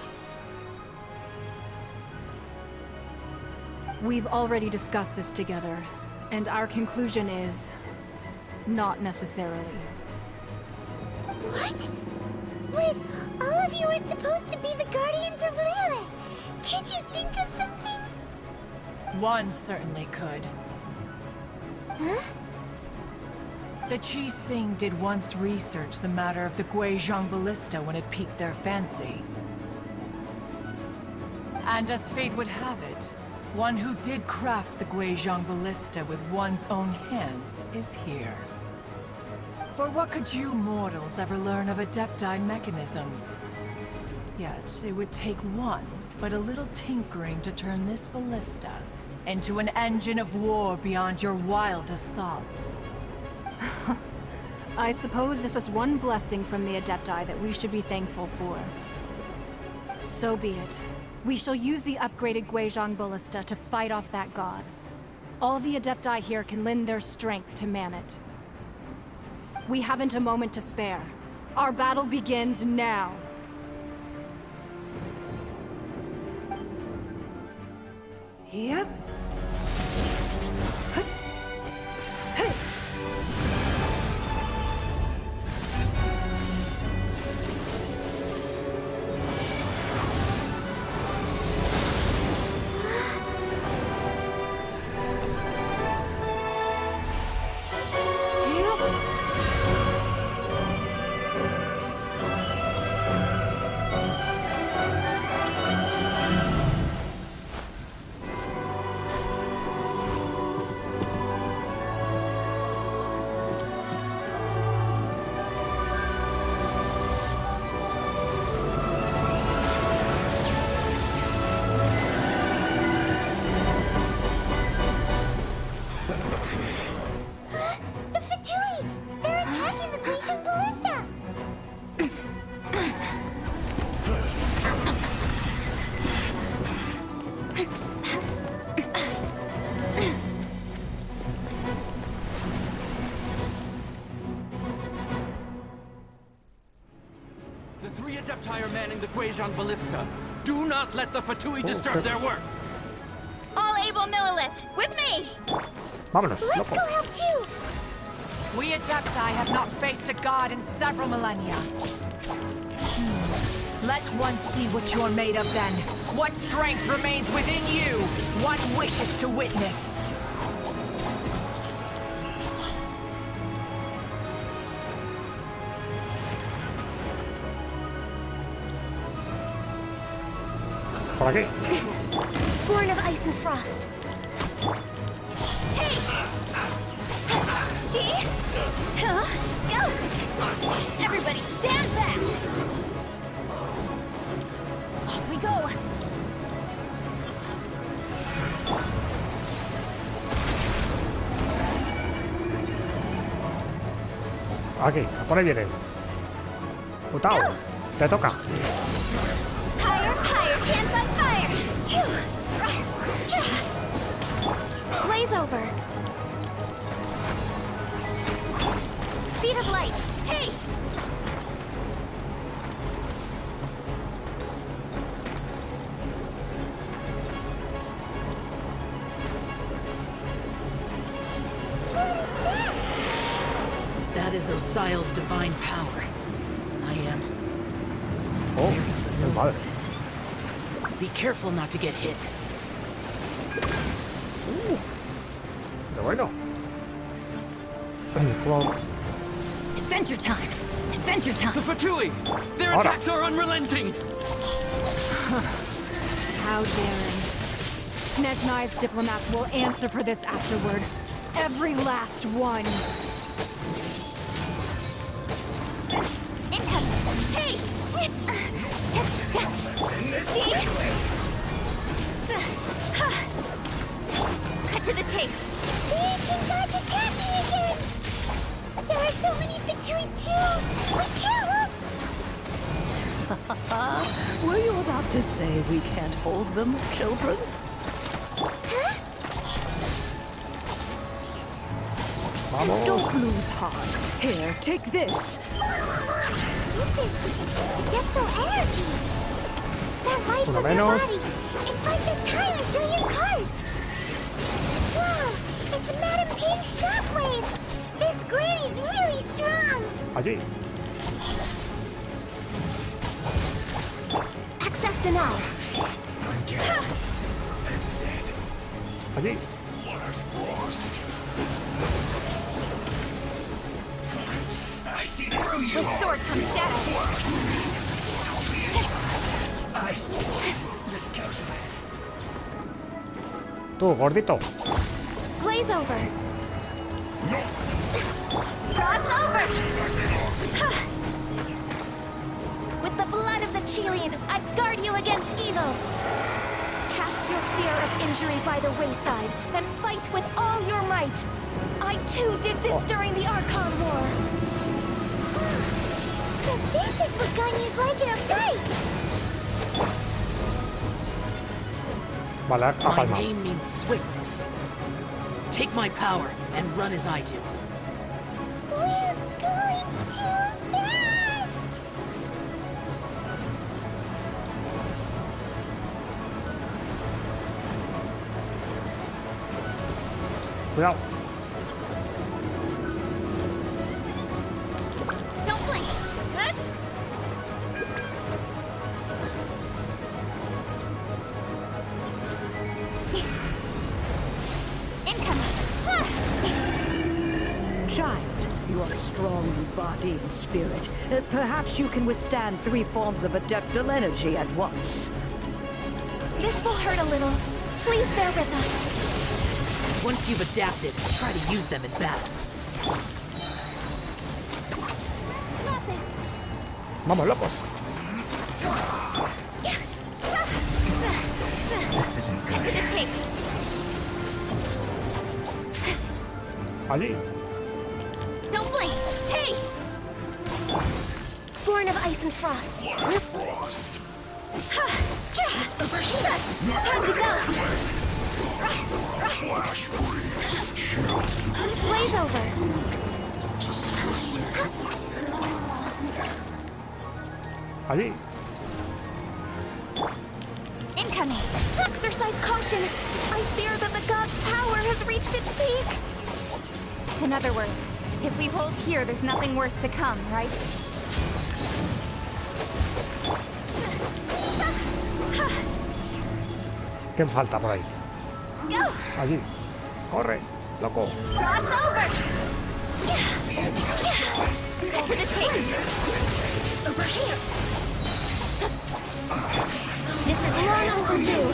We've already discussed this together, and our conclusion is not necessarily. What? But all of you were supposed to be the guardians of LIYUE. Can't you think of something? One certainly could. Huh? The Qixing did once research the matter of the Guizhong Ballista when it piqued their fancy. And as fate would have it, one who did craft the Guizhong Ballista with one's own hands is here. For what could you mortals ever learn of Adepti mechanisms? Yet, it would take one, but a little tinkering to turn this ballista into an engine of war beyond your wildest thoughts. I suppose this is one blessing from the Adepti that we should be thankful for. So be it. We shall use the upgraded Guizhong Ballista to fight off that god. All the Adepti here can lend their strength to man it. We haven't a moment to spare. Our battle begins now. Yep. the Adepti are manning the Guizhong Ballista. Do not let the Fatui disturb their work. All able Millilith, with me! Vámonos, Let's loco. go help too. We Adepti have not faced a god in several millennia. Let one see what you're made of then. What strength remains within you? One wishes to witness. ¿Por aquí? Born of ice and frost. Hey! See? Huh? Go! Everybody stand back! Off we go! Aquí, por ahí viene. Putao, te toca. Higher, higher, hands on fire! Blaze over. Speed of light! Hey! That is Osial's divine power. I am Oh, very qué familiar madre. with it. Be careful not to get hit. Qué bueno. ¿Cómo? Adventure time! Adventure time! The Fatui! Their Ahora. attacks are unrelenting! How daring. Snezhnai's diplomats will answer for this afterward. Every last one. Incoming! Hey! See? Cut to the chase! The ancient gods attacking again. There are so many Fatui too. We can't look. Were you about to say we can't hold them, children? Huh? Vamos. Don't lose heart. Here, take this. This is Adeptal energy. That light Uno from your menos. body. It's like the time of Julian Karst. Wow, it's Madame Pig's shockwave. This granny's really strong. Allí. Access denied. I guess this is it. Allí. I see through you. With sword comes shadow! I miscalculated. Tú, gordito. Blaze over. Cross over! With the blood of the Chilean, I guard you against evil. Cast your fear of injury by the wayside, and fight with all your might. I too did this during the Archon War. So this is what Ganyu's like in a fight. Vale, ha My palmado. name means swiftness. Take my power and run as I do. We're going too fast. Cuidado. Don't blink! Huh? Incoming! Child, you are strong in body and spirit. Perhaps you can withstand 3 forms of adeptal energy at once. This will hurt a little. Please bear with us. Once you've adapted, try to use them in battle. Lapis. Vamos, locos. This isn't Cut to good. the chase! Allí. Don't blink! Hey! Born of ice and frost. Time to go! Flash freeze. Blaze over. Allí. Incoming! Exercise caution! I fear that the god's power has reached its peak! In other words, if we hold here, there's nothing worse to come, right? ¿Qué falta por ahí? Allí. Corre, loco. Cross over! Cut to the chase! Over here! This is long overdue!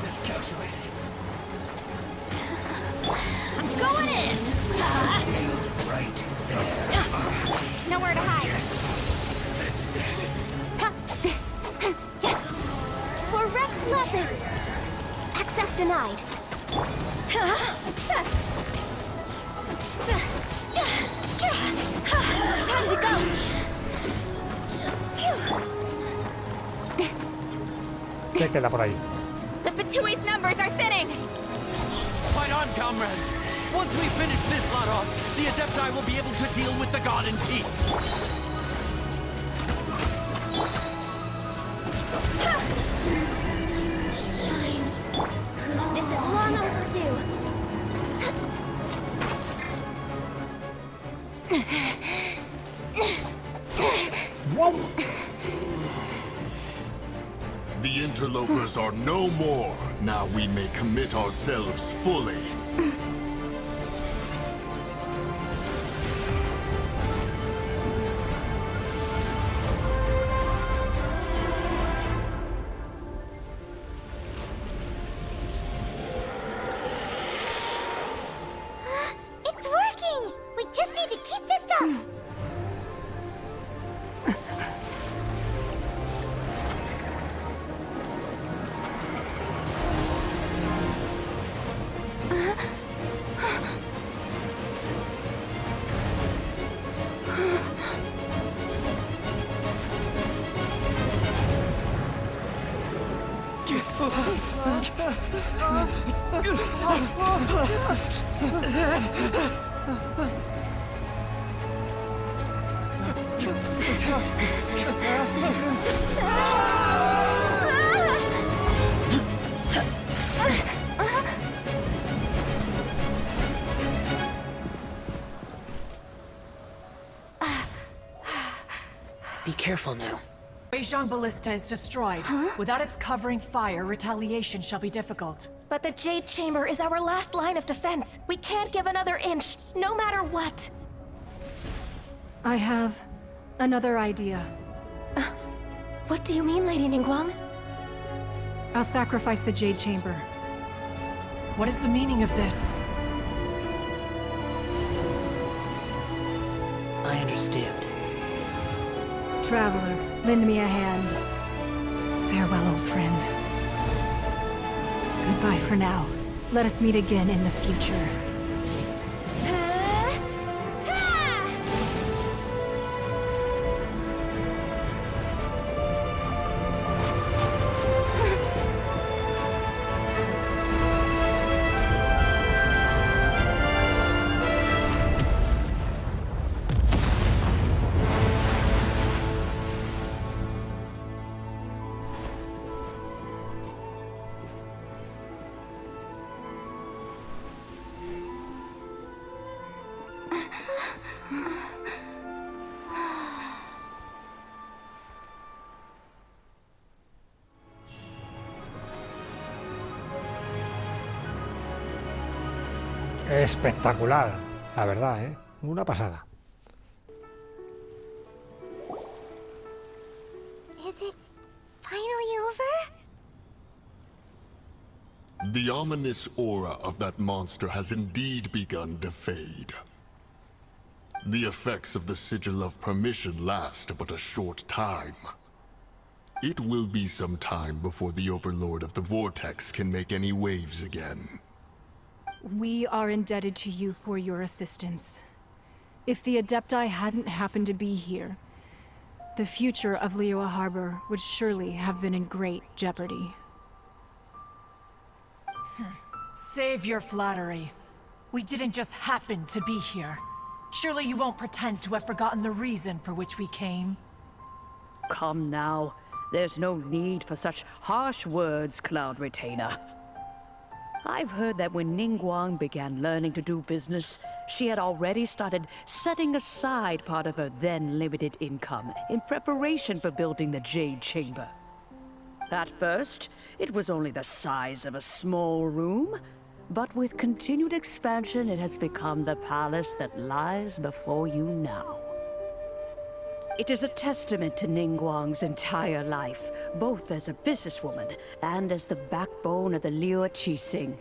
Miscalculated. I'm going in! Right. Nowhere to hide. This is it. For Rex Lapis! Access denied. Time to go! ¿Qué queda por ahí? The Fatui's numbers are thinning! Fight on, comrades! Once we finish this lot off, the Adepti will be able to deal with the god in peace. This is long overdue. The interlopers are no more. Now we may commit ourselves fully. It's working! We just need to keep this up! Be careful now. Guizhong Ballista is destroyed. Without its covering fire, retaliation shall be difficult. But the Jade Chamber is our last line of defense. We can't give another inch, no matter what. I have another idea. What do you mean, Lady Ningguang? I'll sacrifice the Jade Chamber. What is the meaning of this? I understand. Traveler, lend me a hand. Farewell, old friend. Goodbye for now. Let us meet again in the future. Espectacular, la verdad, ¿eh? Una pasada. Is it finally over? The ominous aura of that monster has indeed begun to fade. The effects of the Sigil of Permission last but a short time. It will be some time before the Overlord of the Vortex can make any waves again. We are indebted to you for your assistance. If the Adepti hadn't happened to be here, the future of LIYUE Harbor would surely have been in great jeopardy. Save your flattery. We didn't just happen to be here. Surely you won't pretend to have forgotten the reason for which we came. Come now. There's no need for such harsh words, Cloud Retainer. I've heard that when Ningguang began learning to do business, she had already started setting aside part of her then limited income in preparation for building the Jade Chamber. At first, it was only the size of a small room, but with continued expansion, it has become the palace that lies before you now. It is a testament to Ningguang's entire life, both as a businesswoman and as the backbone of the LIYUE Qixing.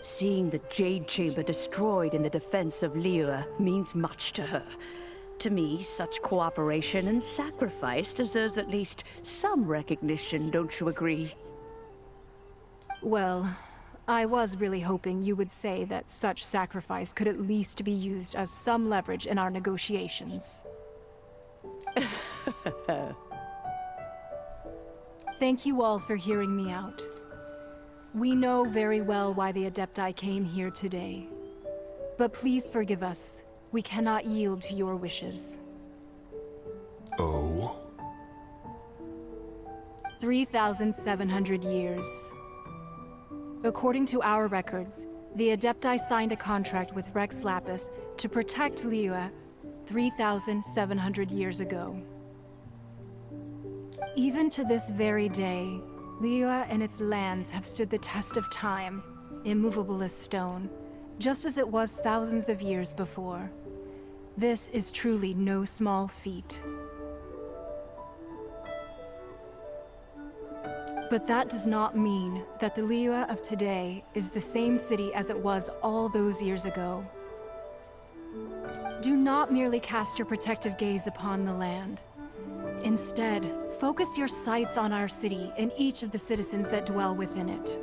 Seeing the Jade Chamber destroyed in the defense of LIYUE means much to her. To me, such cooperation and sacrifice deserves at least some recognition, don't you agree? Well, I was really hoping you would say that such sacrifice could at least be used as some leverage in our negotiations. Thank you all for hearing me out. We know very well why the Adepti came here today. But please forgive us. We cannot yield to your wishes. Oh? 3,700 years. According to our records, the Adepti signed a contract with Rex Lapis to protect LIYUE 3,700 years ago. Even to this very day, LIYUE and its lands have stood the test of time, immovable as stone, just as it was thousands of years before. This is truly no small feat. But that does not mean that the LIYUE of today is the same city as it was all those years ago. Do not merely cast your protective gaze upon the land. Instead, focus your sights on our city and each of the citizens that dwell within it.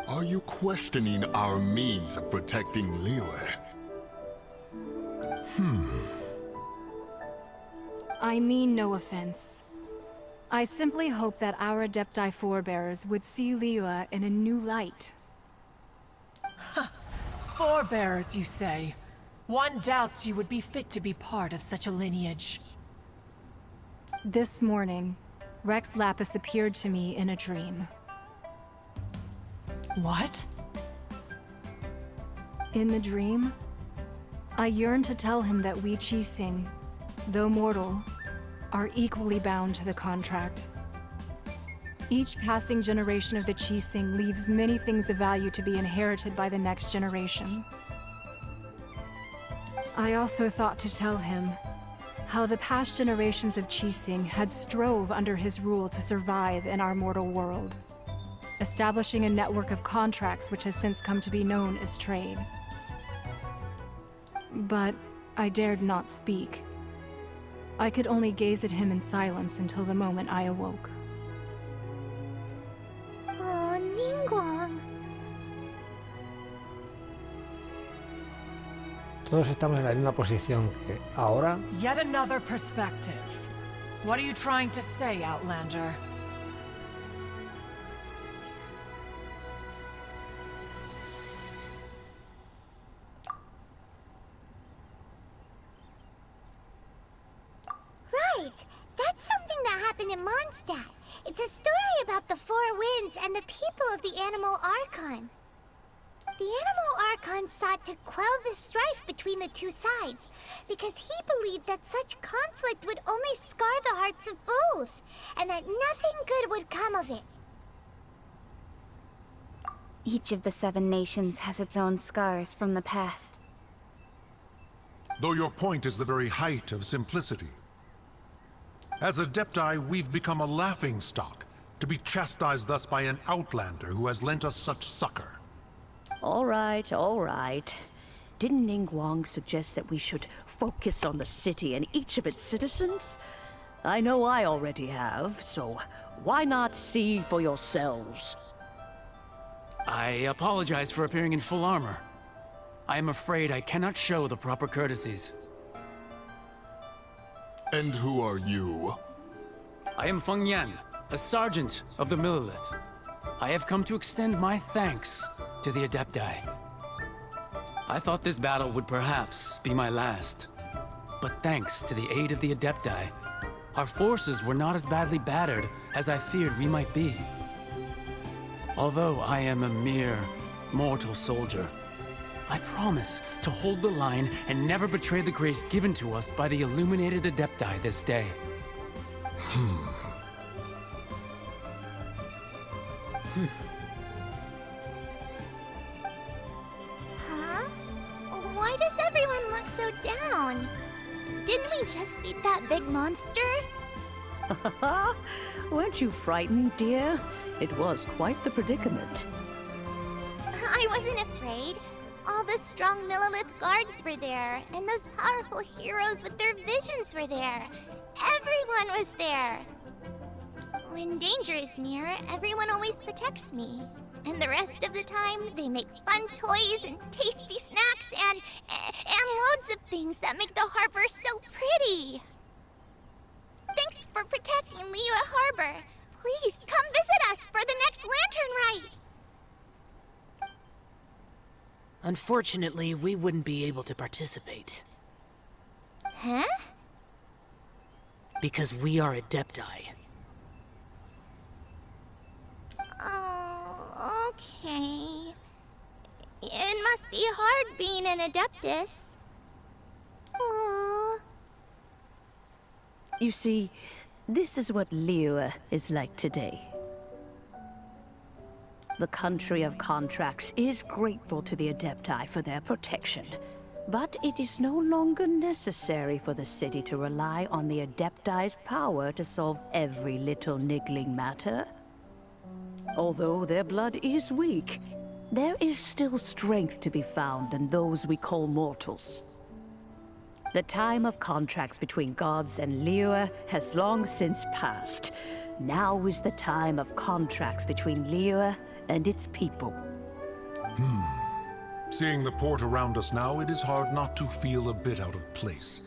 Are you questioning our means of protecting LIYUE? I mean no offense. I simply hope that our Adepti forebears would see LIYUE in a new light. Forebearers, you say? One doubts you would be fit to be part of such a lineage. This morning, Rex Lapis appeared to me in a dream. What? In the dream, I yearned to tell him that we Qixing, though mortal, are equally bound to the contract. Each passing generation of the Qixing leaves many things of value to be inherited by the next generation. I also thought to tell him how the past generations of Qixing had strove under his rule to survive in our mortal world, establishing a network of contracts which has since come to be known as trade. But I dared not speak. I could only gaze at him in silence until the moment I awoke. Oh, Ningguang. Todos estamos en la misma posición que ahora. Yet another perspective. What are you trying to say, Outlander? Right! That's something that happened in Mondstadt. It's a story about the Four Winds and the people of the Animal Archon. The Animal Archon sought to quell the strife between the two sides, because he believed that such conflict would only scar the hearts of both, and that nothing good would come of it. Each of the 7 nations has its own scars from the past. Though your point is the very height of simplicity. As Adepti, we've become a laughingstock, to be chastised thus by an outlander who has lent us such succor. All right, all right. Didn't Ningguang suggest that we should focus on the city and each of its citizens? I know I already have, so why not see for yourselves? I apologize for appearing in full armor. I am afraid I cannot show the proper courtesies. And who are you? I am Feng Yan, a sergeant of the Millelith. I have come to extend my thanks to the Adepti. I thought this battle would perhaps be my last. But thanks to the aid of the Adepti, our forces were not as badly battered as I feared we might be. Although I am a mere mortal soldier, I promise to hold the line and never betray the grace given to us by the illuminated Adepti this day. Huh? Why does everyone look so down? Didn't we just beat that big monster? Weren't you frightened, dear? It was quite the predicament. I wasn't afraid. All the strong Millelith guards were there, and those powerful heroes with their visions were there. Everyone was there. When danger is near, everyone always protects me. And the rest of the time, they make fun toys and tasty snacks and loads of things that make the harbor so pretty. Thanks for protecting LIYUE Harbor. Please come visit us for the next lantern rite. Unfortunately, we wouldn't be able to participate. Huh? Because we are Adepti. Oh, okay. It must be hard being an Adeptus. Aww. You see, this is what LIYUE is like today. The country of contracts is grateful to the Adepti for their protection, but it is no longer necessary for the city to rely on the Adepti's power to solve every little niggling matter. Although their blood is weak, there is still strength to be found in those we call mortals. The time of contracts between gods and LIYUE has long since passed. Now is the time of contracts between LIYUE and its people. Seeing the port around us now, it is hard not to feel a bit out of place.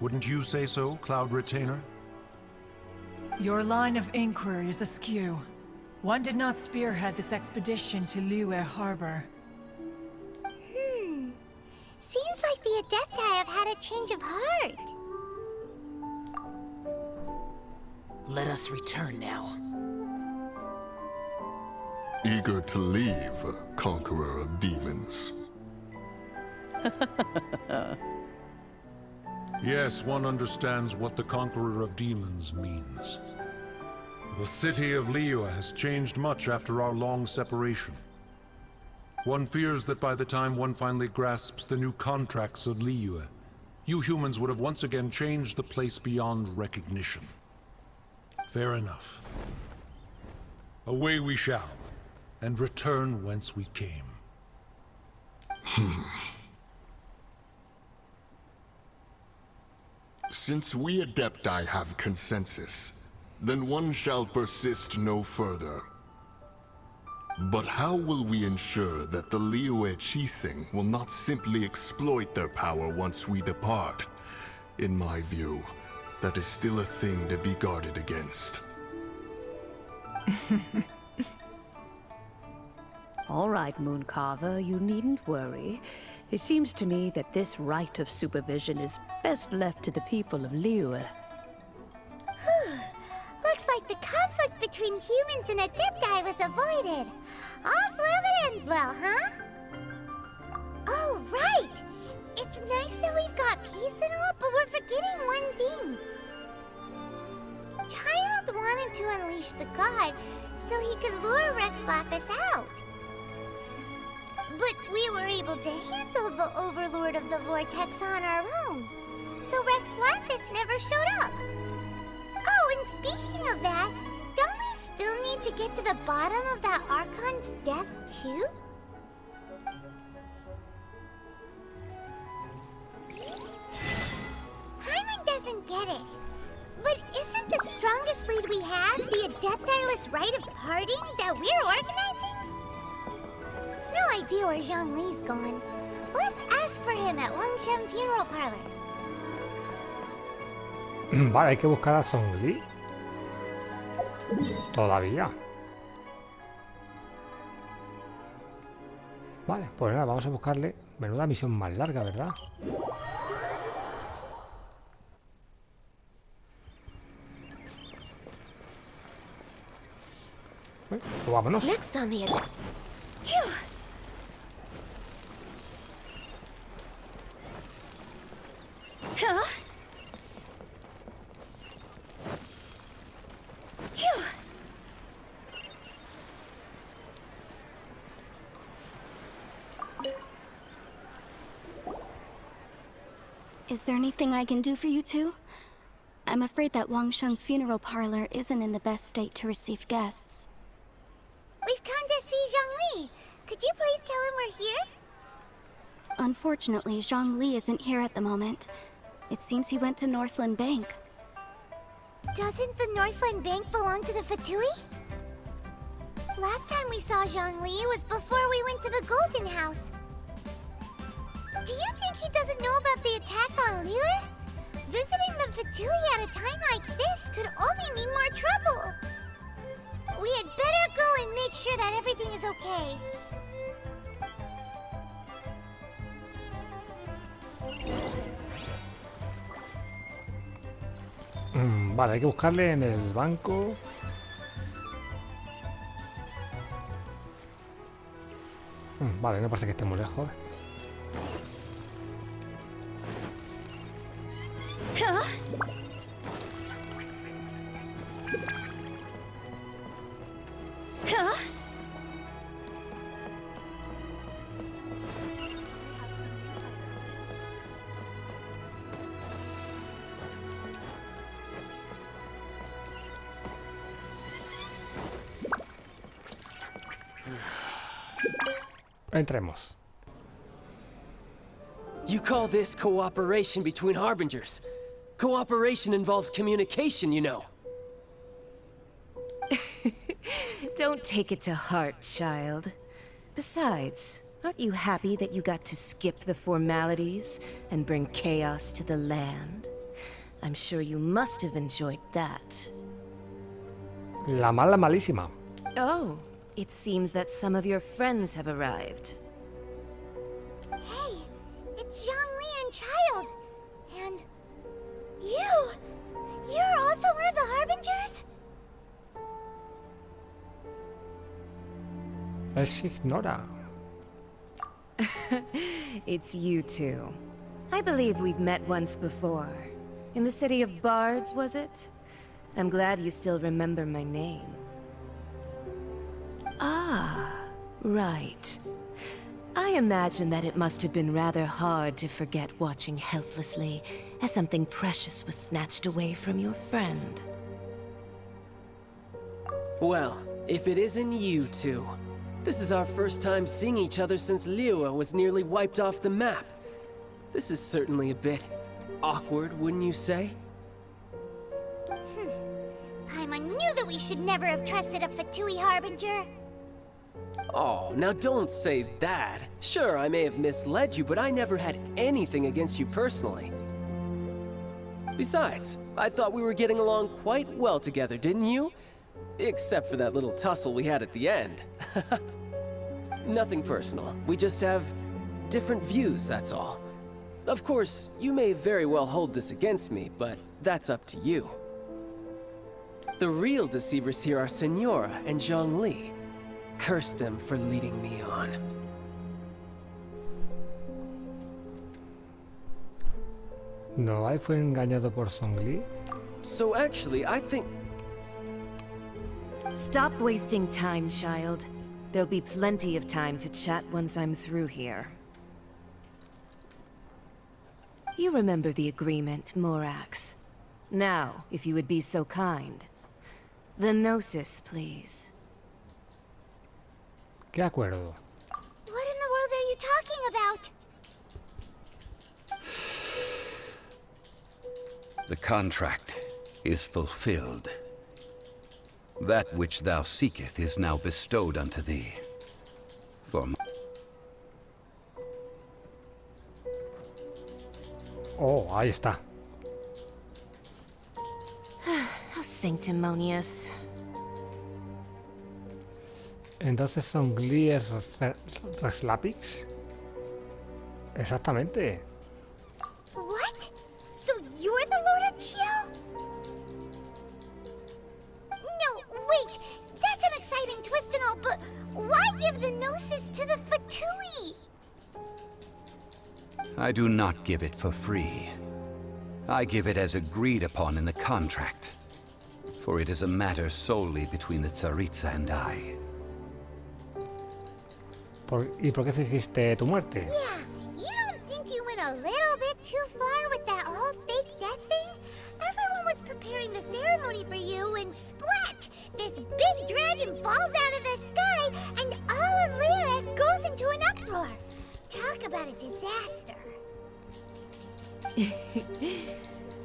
Wouldn't you say so, Cloud Retainer? Your line of inquiry is askew. One did not spearhead this expedition to LIYUE Harbor. Seems like the Adepti have had a change of heart. Let us return now. Eager to leave, Conqueror of Demons. Yes, one understands what the Conqueror of Demons means. The city of LIYUE has changed much after our long separation. One fears that by the time one finally grasps the new contracts of LIYUE, you humans would have once again changed the place beyond recognition. Fair enough. Away we shall, and return whence we came. Since we Adepti have consensus, then one shall persist no further. But how will we ensure that the LIYUE Qixing will not simply exploit their power once we depart? In my view, that is still a thing to be guarded against. All right, Mooncarver, you needn't worry. It seems to me that this right of supervision is best left to the people of LIYUE. Looks like the conflict between humans and Adepti was avoided. All's well that ends well, huh? Oh, right! It's nice that we've got peace and all, but we're forgetting one thing. Child wanted to unleash the god so he could lure Rex Lapis out. But we were able to handle the Overlord of the Vortex on our own, so Rex Lapis never showed up. Oh, and speaking of that, don't we still need to get to the bottom of that Archon's death, too? Hyman doesn't get it. But isn't the strongest lead we have the Adepti-less rite of parting that we're organizing? No idea where Zhongli's gone. Let's ask for him at Wangshen Funeral Parlor. Vale, hay que buscar a Zhongli. Todavía. Vale, pues nada, vamos a buscarle. Menuda misión más larga, ¿verdad? Bueno, pues vámonos. Next on the agenda. Phew. Huh? Phew. Is there anything I can do for you two? I'm afraid that Wangsheng funeral parlor isn't in the best state to receive guests. We've come to see Zhongli. Could you please tell him we're here? Unfortunately, Zhongli isn't here at the moment. It seems he went to Northland Bank. Doesn't the Northland Bank belong to the Fatui? Last time we saw Zhongli was before we went to the Golden House. Do you think he doesn't know about the attack on LIYUE? Visiting the Fatui at a time like this could only mean more trouble. We had better go and make sure that everything is okay. Vale, hay que buscarle en el banco. Vale, no parece que esté muy lejos. Entremos. You call this cooperation between Harbingers? Cooperation involves communication, you know. Don't take it to heart, child. Besides, aren't you happy that you got to skip the formalities and bring chaos to the land? I'm sure you must have enjoyed that. La mala malísima. Oh, it seems that some of your friends have arrived. Hey, it's Zhongli and Child. And you! You're also one of the Harbingers? Es ignora. It's you two. I believe we've met once before. In the city of Bards, was it? I'm glad you still remember my name. Ah, right. I imagine that it must have been rather hard to forget watching helplessly as something precious was snatched away from your friend. Well, if it isn't you two. This is our first time seeing each other since LIYUE was nearly wiped off the map. This is certainly a bit awkward, wouldn't you say? Paimon knew that we should never have trusted a Fatui Harbinger. Oh, now don't say that. Sure, I may have misled you, but I never had anything against you personally. Besides, I thought we were getting along quite well together, didn't you? Except for that little tussle we had at the end. Nothing personal. We just have different views, that's all. Of course, you may very well hold this against me, but that's up to you. The real deceivers here are Senora and Zhongli. Curse them for leading me on. No, ahí fue engañado por Zhongli. So actually, I think... Stop wasting time, child. There'll be plenty of time to chat once I'm through here. You remember the agreement, Morax. Now, if you would be so kind. The Gnosis, please. ¿Qué acuerdo? What in the world are you talking about? The contract is fulfilled. That which thou seeketh is now bestowed unto thee. For Oh, ahí está. How sanctimonious. Entonces Zhongli es Reslapix. Exactamente. What? So you're the Lord of Geo? No, wait. That's an exciting twist and all, but why give the Gnosis to the Fatui? I do not give it for free. I give it as agreed upon in the contract. For it is a matter solely between the Tsaritsa and I. ¿Y por qué fingiste tu muerte? Yeah, you don't think you went a little bit too far with that whole fake death thing? Everyone was preparing the ceremony for you and splat! This big dragon falls out of the sky and all of Liyue goes into an uproar. Talk about a disaster.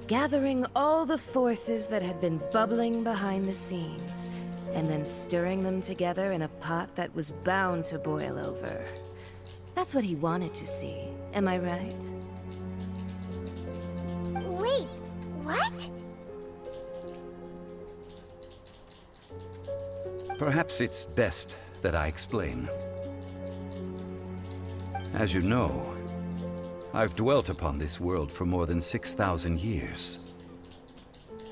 Gathering all the forces that had been bubbling behind the scenes, and then stirring them together in a pot that was bound to boil over. That's what he wanted to see, am I right? Wait, what? Perhaps it's best that I explain. As you know, I've dwelt upon this world for more than 6,000 years.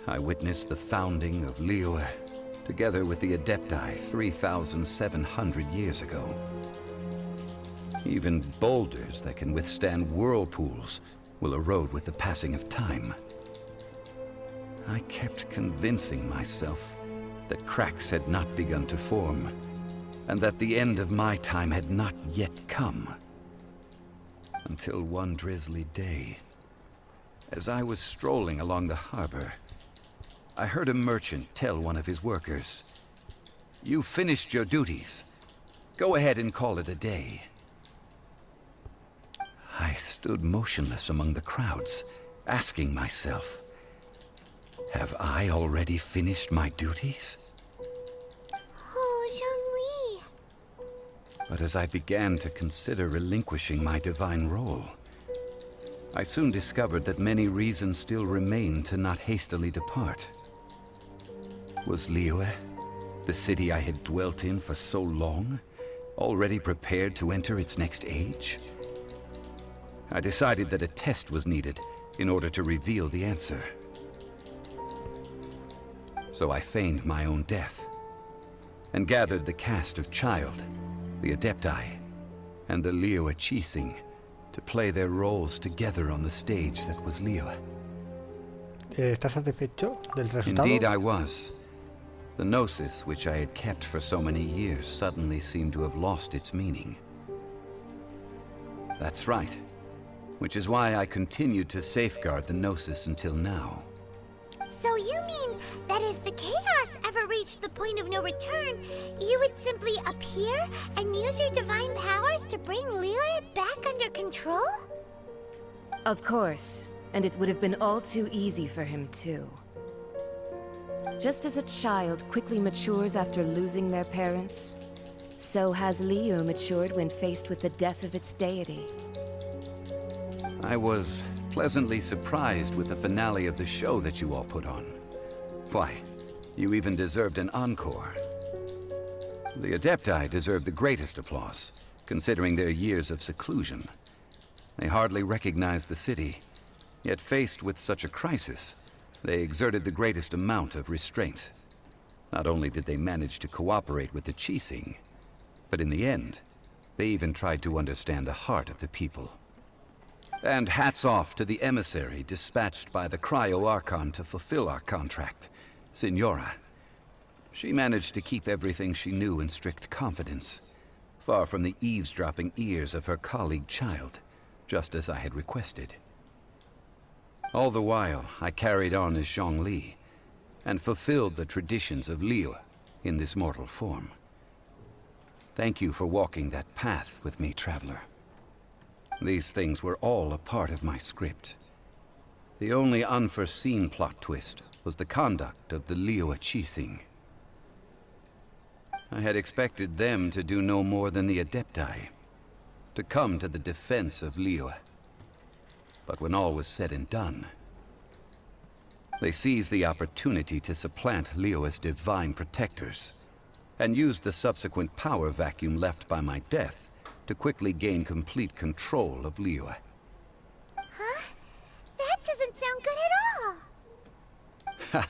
I witnessed the founding of Liyue, together with the Adepti 3,700 years ago. Even boulders that can withstand whirlpools will erode with the passing of time. I kept convincing myself that cracks had not begun to form, and that the end of my time had not yet come. Until one drizzly day, as I was strolling along the harbor, I heard a merchant tell one of his workers, "You finished your duties. Go ahead and call it a day." I stood motionless among the crowds, asking myself, have I already finished my duties? Oh, Zhongli. But as I began to consider relinquishing my divine role, I soon discovered that many reasons still remained to not hastily depart. Was Liyue, the city I had dwelt in for so long, already prepared to enter its next age? I decided that a test was needed in order to reveal the answer. So I feigned my own death, and gathered the cast of Child, the Adepti, and the Liyue Chising to play their roles together on the stage that was Liyue. ¿Estás satisfecho del resultado? Indeed I was. The Gnosis, which I had kept for so many years, suddenly seemed to have lost its meaning. That's right. Which is why I continued to safeguard the Gnosis until now. So you mean that if the chaos ever reached the point of no return, you would simply appear and use your divine powers to bring Liyue back under control? Of course, and it would have been all too easy for him too. Just as a child quickly matures after losing their parents, so has Liyue matured when faced with the death of its deity. I was pleasantly surprised with the finale of the show that you all put on. Why, you even deserved an encore. The Adepti deserve the greatest applause, considering their years of seclusion. They hardly recognized the city, yet faced with such a crisis, they exerted the greatest amount of restraint. Not only did they manage to cooperate with the Chising, but in the end, they even tried to understand the heart of the people. And hats off to the emissary dispatched by the Cryo-Archon to fulfill our contract, Signora. She managed to keep everything she knew in strict confidence, far from the eavesdropping ears of her colleague Child, just as I had requested. All the while, I carried on as Zhongli, and fulfilled the traditions of Liyue in this mortal form. Thank you for walking that path with me, Traveler. These things were all a part of my script. The only unforeseen plot twist was the conduct of the Liyue Chising. I had expected them to do no more than the Adepti, to come to the defense of Liyue. But when all was said and done, they seized the opportunity to supplant Liyue's divine protectors, and used the subsequent power vacuum left by my death to quickly gain complete control of LIYUE. Huh? That doesn't sound good at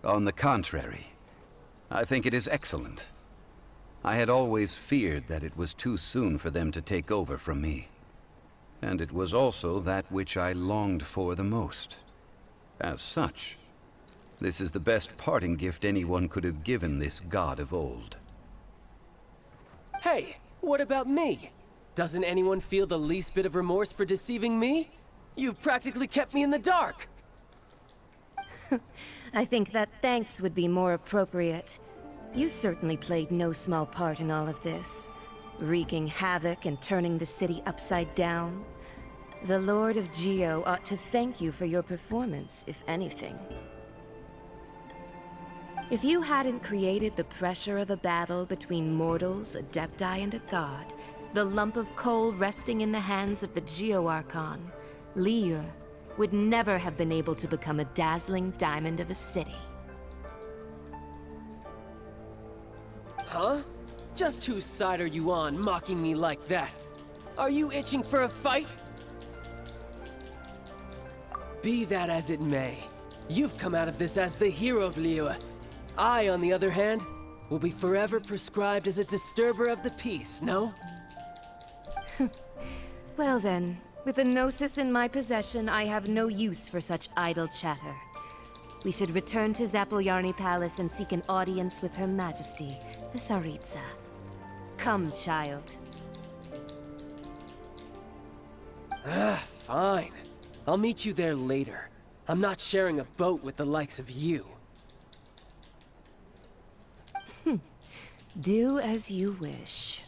all. On the contrary, I think it is excellent. I had always feared that it was too soon for them to take over from me. And it was also that which I longed for the most. As such, this is the best parting gift anyone could have given this god of old. Hey, what about me? Doesn't anyone feel the least bit of remorse for deceiving me? You've practically kept me in the dark. I think that thanks would be more appropriate. You certainly played no small part in all of this, wreaking havoc and turning the city upside down. The Lord of Geo ought to thank you for your performance, if anything. If you hadn't created the pressure of a battle between mortals, adepti, and a god, the lump of coal resting in the hands of the Geo Archon, LIYUE would never have been able to become a dazzling diamond of a city. Huh? Just whose side are you on, mocking me like that? Are you itching for a fight? Be that as it may, you've come out of this as the hero of LIYUE. I, on the other hand, will be forever prescribed as a disturber of the peace, no? Well then, with the Gnosis in my possession, I have no use for such idle chatter. We should return to Zapoljarny Palace and seek an audience with Her Majesty, the Tsaritsa. Come, child. Fine. I'll meet you there later. I'm not sharing a boat with the likes of you. Do as you wish.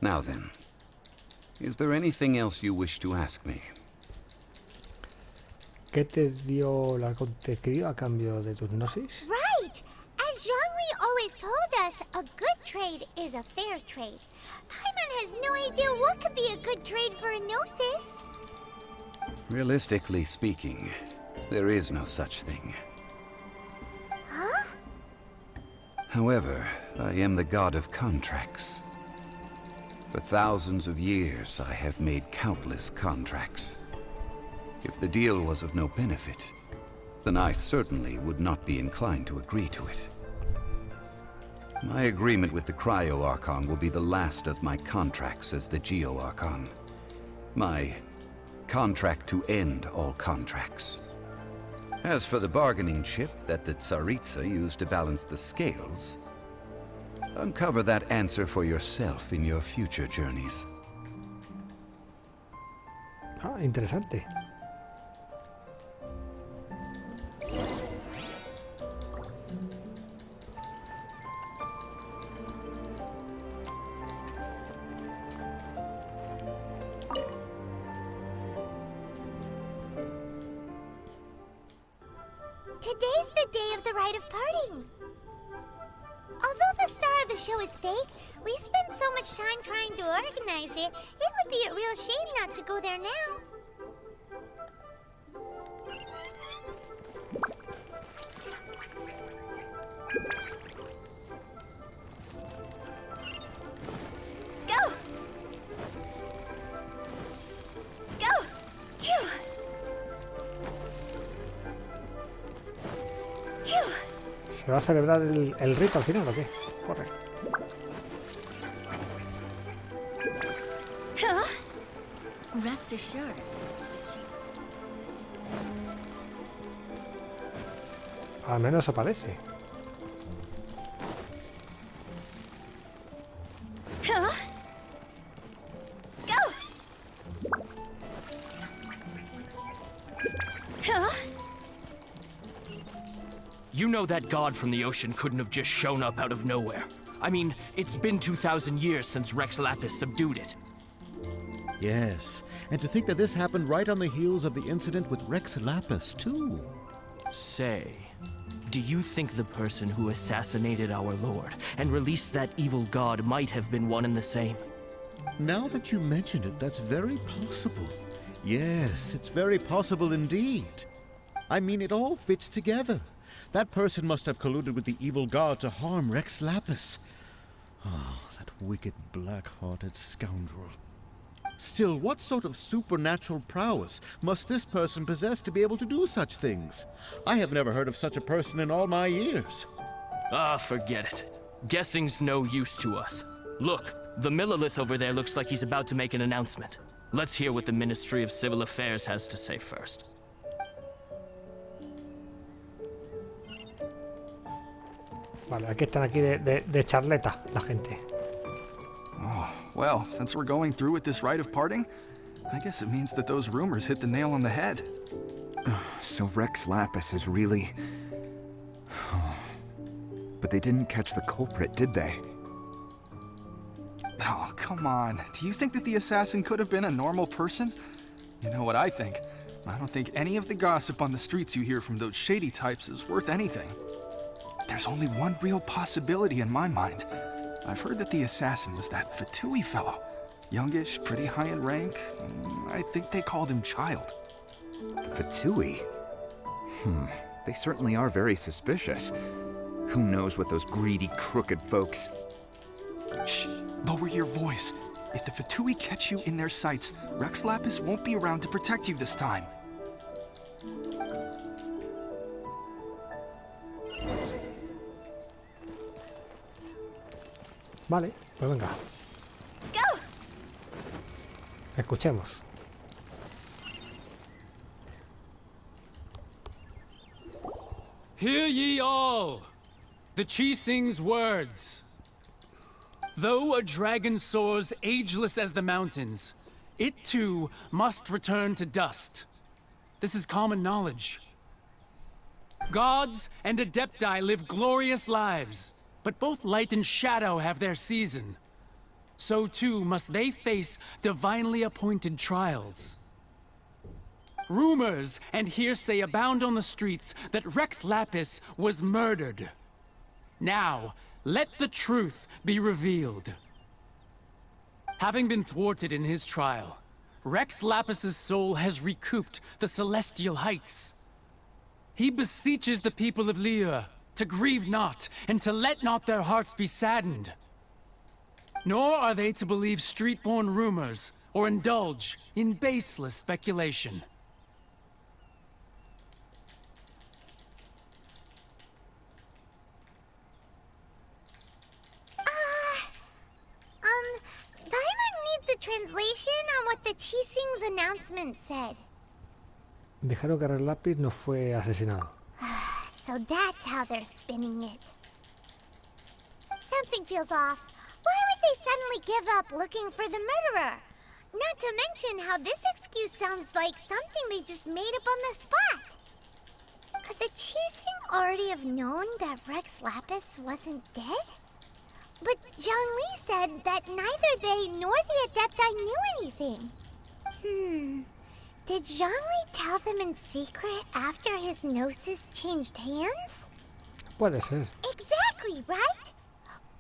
Now then, is there anything else you wish to ask me? ¿Qué te dio la contextualización a cambio de tus gnosis? Right! As Zhongli always told us, a good trade is a fair trade. Paimon has no idea what could be a good trade for a Gnosis. Realistically speaking, there is no such thing. Huh? However, I am the god of contracts. For thousands of years, I have made countless contracts. If the deal was of no benefit, then I certainly would not be inclined to agree to it. My agreement with the Cryo Archon will be the last of my contracts as the Geo Archon. My contract to end all contracts. As for the bargaining chip that the Tsaritsa used to balance the scales, uncover that answer for yourself in your future journeys. Ah, interesante. Today's the day of the rite of parting. Although the star of the show is fake, we've spent so much time trying to organize it, it would be a real shame not to go there now. Go! Go! Phew! Phew! ¿Se va a celebrar el rito al final o qué? Corre. Huh? Rest assured. Al menos eso parece. Huh? Go! Huh? You know that god from the ocean couldn't have just shown up out of nowhere. I mean, it's been 2,000 years since Rex Lapis subdued it. Yes, and to think that this happened right on the heels of the incident with Rex Lapis, too. Say, do you think the person who assassinated our lord and released that evil god might have been one and the same? Now that you mention it, that's very possible. Yes, it's very possible indeed. I mean, it all fits together. That person must have colluded with the evil god to harm Rex Lapis. Oh, that wicked, black-hearted scoundrel. Still, what sort of supernatural prowess must this person possess to be able to do such things? I have never heard of such a person in all my years. Ah, forget it. Guessing's no use to us. Look, the Millilith over there looks like he's about to make an announcement. Let's hear what the Ministry of Civil Affairs has to say first. Vale, aquí están aquí de charleta la gente. Oh, well, since we're going through with this rite of parting, I guess it means that those rumors hit the nail on the head. So Rex Lapis is really... But they didn't catch the culprit, did they? Oh, come on. Do you think that the assassin could have been a normal person? You know what I think? I don't think any of the gossip on the streets you hear from those shady types is worth anything. There's only one real possibility in my mind. I've heard that the assassin was that Fatui fellow. Youngish, pretty high in rank. I think they called him Child. Fatui? They certainly are very suspicious. Who knows what those greedy, crooked folks... Shh! Lower your voice. If the Fatui catch you in their sights, Rex Lapis won't be around to protect you this time. Vale, pues venga. Go. Escuchemos. Hear ye all, the Chising's words. Though a dragon soars ageless as the mountains, it too must return to dust. This is common knowledge. Gods and Adepti live glorious lives, but both light and shadow have their season. So too must they face divinely appointed trials. Rumors and hearsay abound on the streets that Rex Lapis was murdered. Now, let the truth be revealed. Having been thwarted in his trial, Rex Lapis's soul has recouped the celestial heights. He beseeches the people of LIYUE to grieve not and to let not their hearts be saddened. Nor are they to believe street-born rumors or indulge in baseless speculation. Diamond needs a translation on what the Chising's announcement said. Dijeron que Rex Lapis no fue asesinado. So that's how they're spinning it. Something feels off. Why would they suddenly give up looking for the murderer? Not to mention how this excuse sounds like something they just made up on the spot. Could the Chising already have known that Rex Lapis wasn't dead? But Zhongli said that neither they nor the Adepti knew anything. Did Zhongli tell them in secret after his gnosis changed hands? Puede ser. Exactly, right?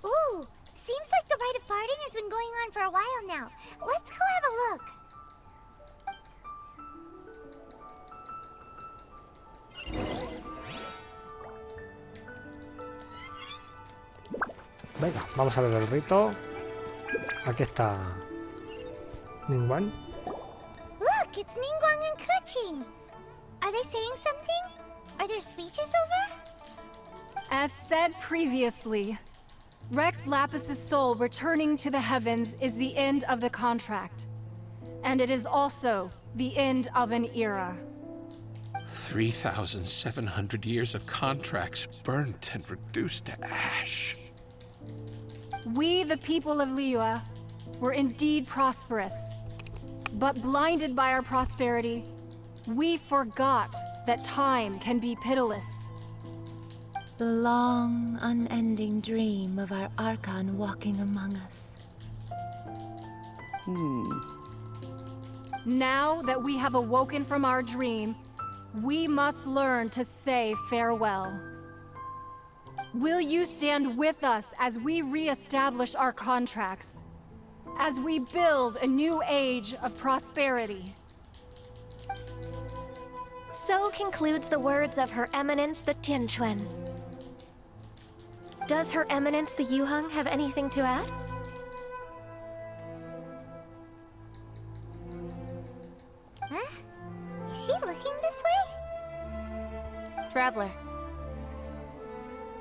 Ooh, seems like the rite of parting has been going on for a while now. Let's go have a look. Venga, vamos a ver el rito. Aquí está Ningguang. Look, it's Ningguang and Keqing. Are they saying something? Are there speeches over? As said previously, Rex Lapis's soul returning to the heavens is the end of the contract. And it is also the end of an era. 3,700 years of contracts burnt and reduced to ash. We, the people of LIYUE, were indeed prosperous. But blinded by our prosperity, we forgot that time can be pitiless. The long, unending dream of our Archon walking among us. Now that we have awoken from our dream, we must learn to say farewell. Will you stand with us as we re-establish our contracts? As we build a new age of prosperity? So concludes the words of Her Eminence the Tianquan. Does Her Eminence the Yuheng have anything to add? Huh? Is she looking this way? Traveler.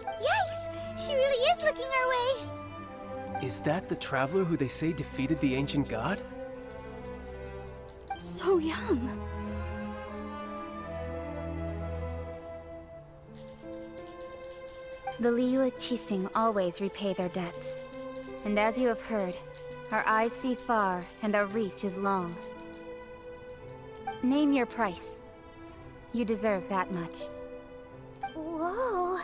Yikes! She really is looking our way! Is that the traveler who they say defeated the ancient god? So young. The LIYUE Qixing always repay their debts. And as you have heard, our eyes see far and our reach is long. Name your price. You deserve that much. Whoa!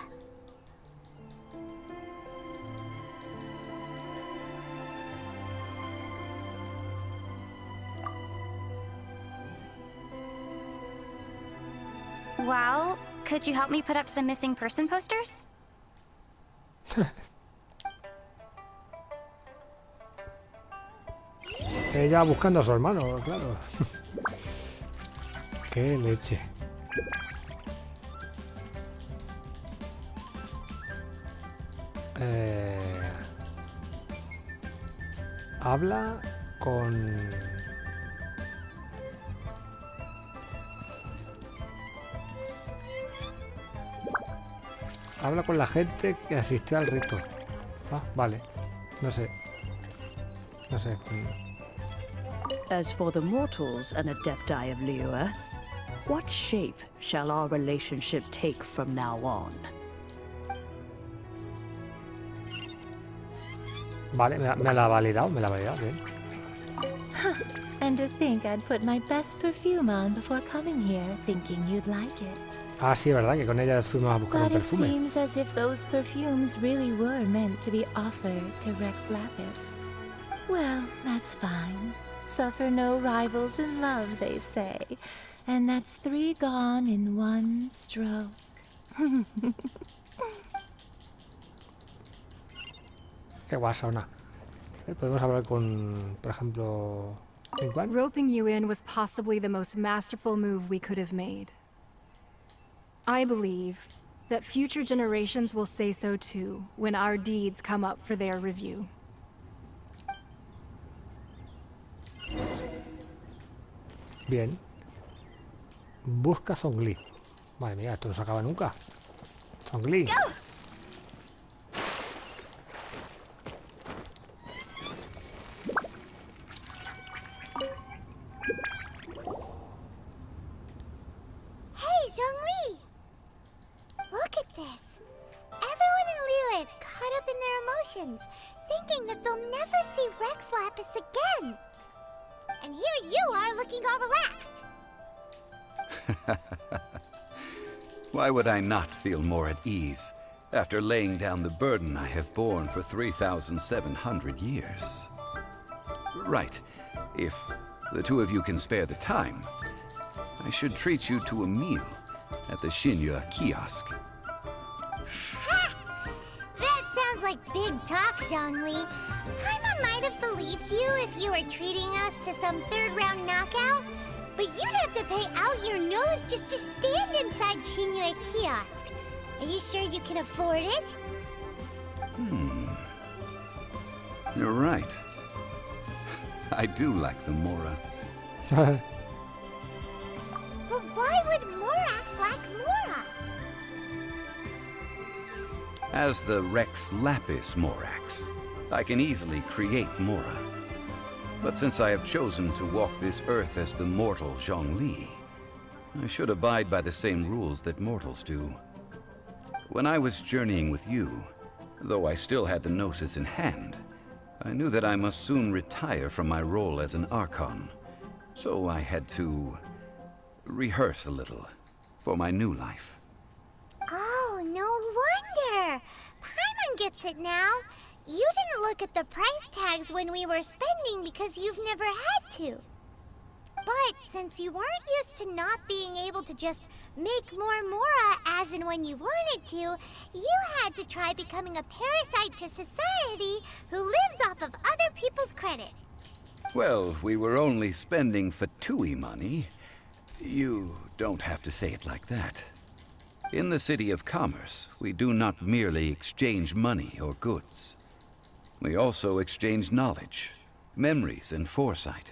Well, could you help me put up some missing person posters? Ella buscando a su hermano, claro. Qué leche. Habla con... Habla con la gente que asistió al rito. Ah, vale. No sé. No sé. As for the mortals and adepti of LIYUE, what shape shall our relationship take from now on? Vale, me la ha validado, bien. And to think I'd put my best perfume on before coming here, thinking you'd like it. Ah, sí, verdad, que con ella fuimos a buscar un But it perfume. seems as if those perfumes really were meant to be offered to Rex Lapis. Well, that's fine. Suffer no rivals in love, they say. And that's 3 gone in 1 stroke. Qué guasona. Podemos hablar con, por ejemplo, Ningguang. Roping you in was possibly the most masterful move we could have made. I believe that future generations will say so too when our deeds come up for their review. Bien. Busca Zhongli. Madre mía, esto no se acaba nunca. Zhongli. Hey, Zhongli! Look at this. Everyone in LIYUE is caught up in their emotions, thinking that they'll never see Rex Lapis again. And here you are looking all relaxed. Why would I not feel more at ease after laying down the burden I have borne for 3,700 years? Right. If the two of you can spare the time, I should treat you to a meal at the Xinyue kiosk. Ha! That sounds like big talk, Zhongli. Paimon might have believed you if you were treating us to some third-round knockout, but you'd have to pay out your nose just to stand inside Xinyue kiosk. Are you sure you can afford it? You're right. I do like the Mora. But why would Morax lack Mora? As the Rex Lapis Morax, I can easily create Mora. But since I have chosen to walk this earth as the mortal Zhongli, I should abide by the same rules that mortals do. When I was journeying with you, though I still had the Gnosis in hand, I knew that I must soon retire from my role as an Archon. So I had to rehearse a little for my new life. Oh, no wonder. Paimon gets it now. You didn't look at the price tags when we were spending because you've never had to. But since you weren't used to not being able to just make more Mora as and when you wanted to, you had to try becoming a parasite to society who lives off of other people's credit. Well, we were only spending Fatui money. You don't have to say it like that. In the City of Commerce, we do not merely exchange money or goods. We also exchange knowledge, memories, and foresight,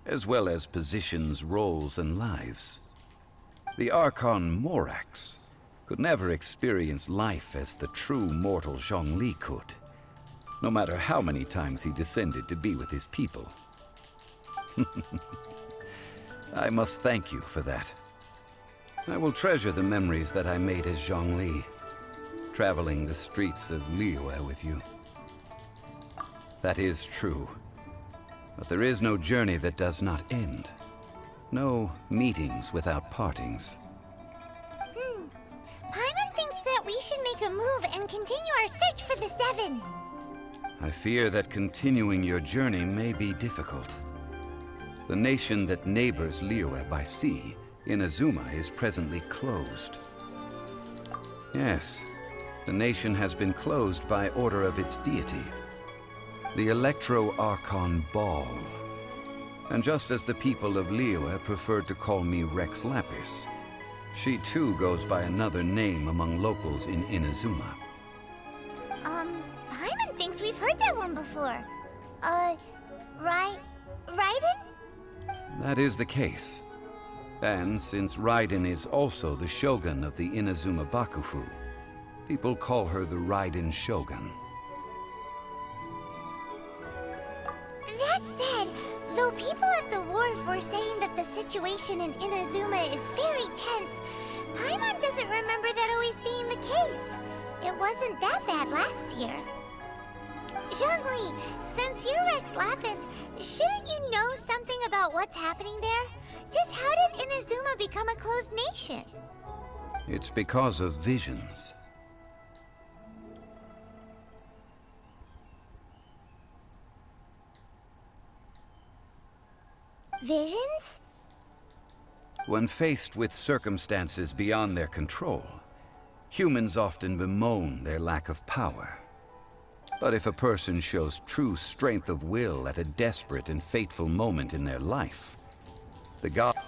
as well as positions, roles, and lives. The Archon Morax could never experience life as the true mortal Zhongli could, no matter how many times he descended to be with his people. I must thank you for that. I will treasure the memories that I made as Zhongli, traveling the streets of Liyue with you. That is true. But there is no journey that does not end. No meetings without partings. Paimon thinks that we should make a move and continue our search for the Seven. I fear that continuing your journey may be difficult. The nation that neighbors Liyue by sea, Inazuma, is presently closed. Yes, the nation has been closed by order of its deity, the Electro-Archon Ball. And just as the people of Liyue preferred to call me Rex Lapis, she too goes by another name among locals in Inazuma. Paimon thinks we've heard that one before. Raiden? That is the case. And since Raiden is also the Shogun of the Inazuma Bakufu, people call her the Raiden Shogun. That said, though people at the wharf were saying that the situation in Inazuma is very tense, Paimon doesn't remember that always being the case. It wasn't that bad last year. Zhongli, since you're Rex Lapis, shouldn't you know something about what's happening there? Just how did Inazuma become a closed nation? It's because of visions. Visions? When faced with circumstances beyond their control, humans often bemoan their lack of power. But if a person shows true strength of will at a desperate and fateful moment in their life,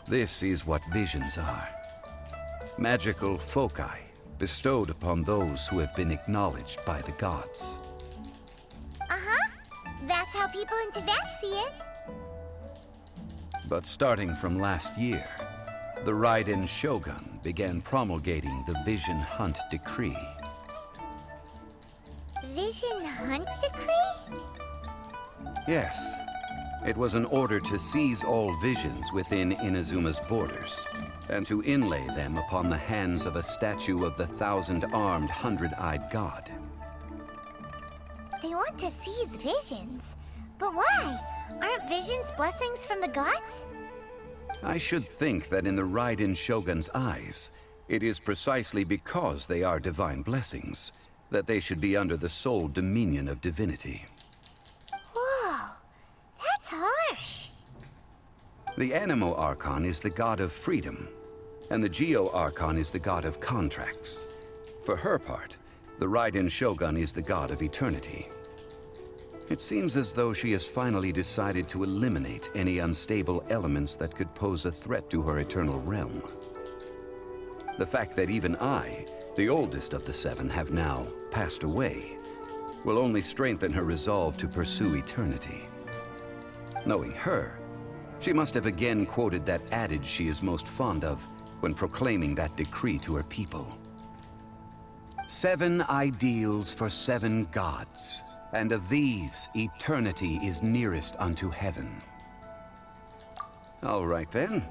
this is what visions are. Magical foci bestowed upon those who have been acknowledged by the gods. Uh-huh. That's how people in Teyvat see it. But starting from last year, the Raiden Shogun began promulgating the Vision Hunt Decree. Vision Hunt Decree? Yes. It was an order to seize all visions within Inazuma's borders, and to inlay them upon the hands of a statue of the 1,000-armed, 100-eyed god. They want to seize visions. But why? Aren't visions blessings from the gods? I should think that in the Raiden Shogun's eyes, it is precisely because they are divine blessings that they should be under the sole dominion of divinity. Whoa, that's harsh. The Animo Archon is the god of freedom, and the Geo Archon is the god of contracts. For her part, the Raiden Shogun is the god of eternity. It seems as though she has finally decided to eliminate any unstable elements that could pose a threat to her eternal realm. The fact that even I, the oldest of the seven, have now passed away, will only strengthen her resolve to pursue eternity. Knowing her, she must have again quoted that adage she is most fond of when proclaiming that decree to her people. 7 ideals for 7 gods, and of these, eternity is nearest unto heaven. All right then.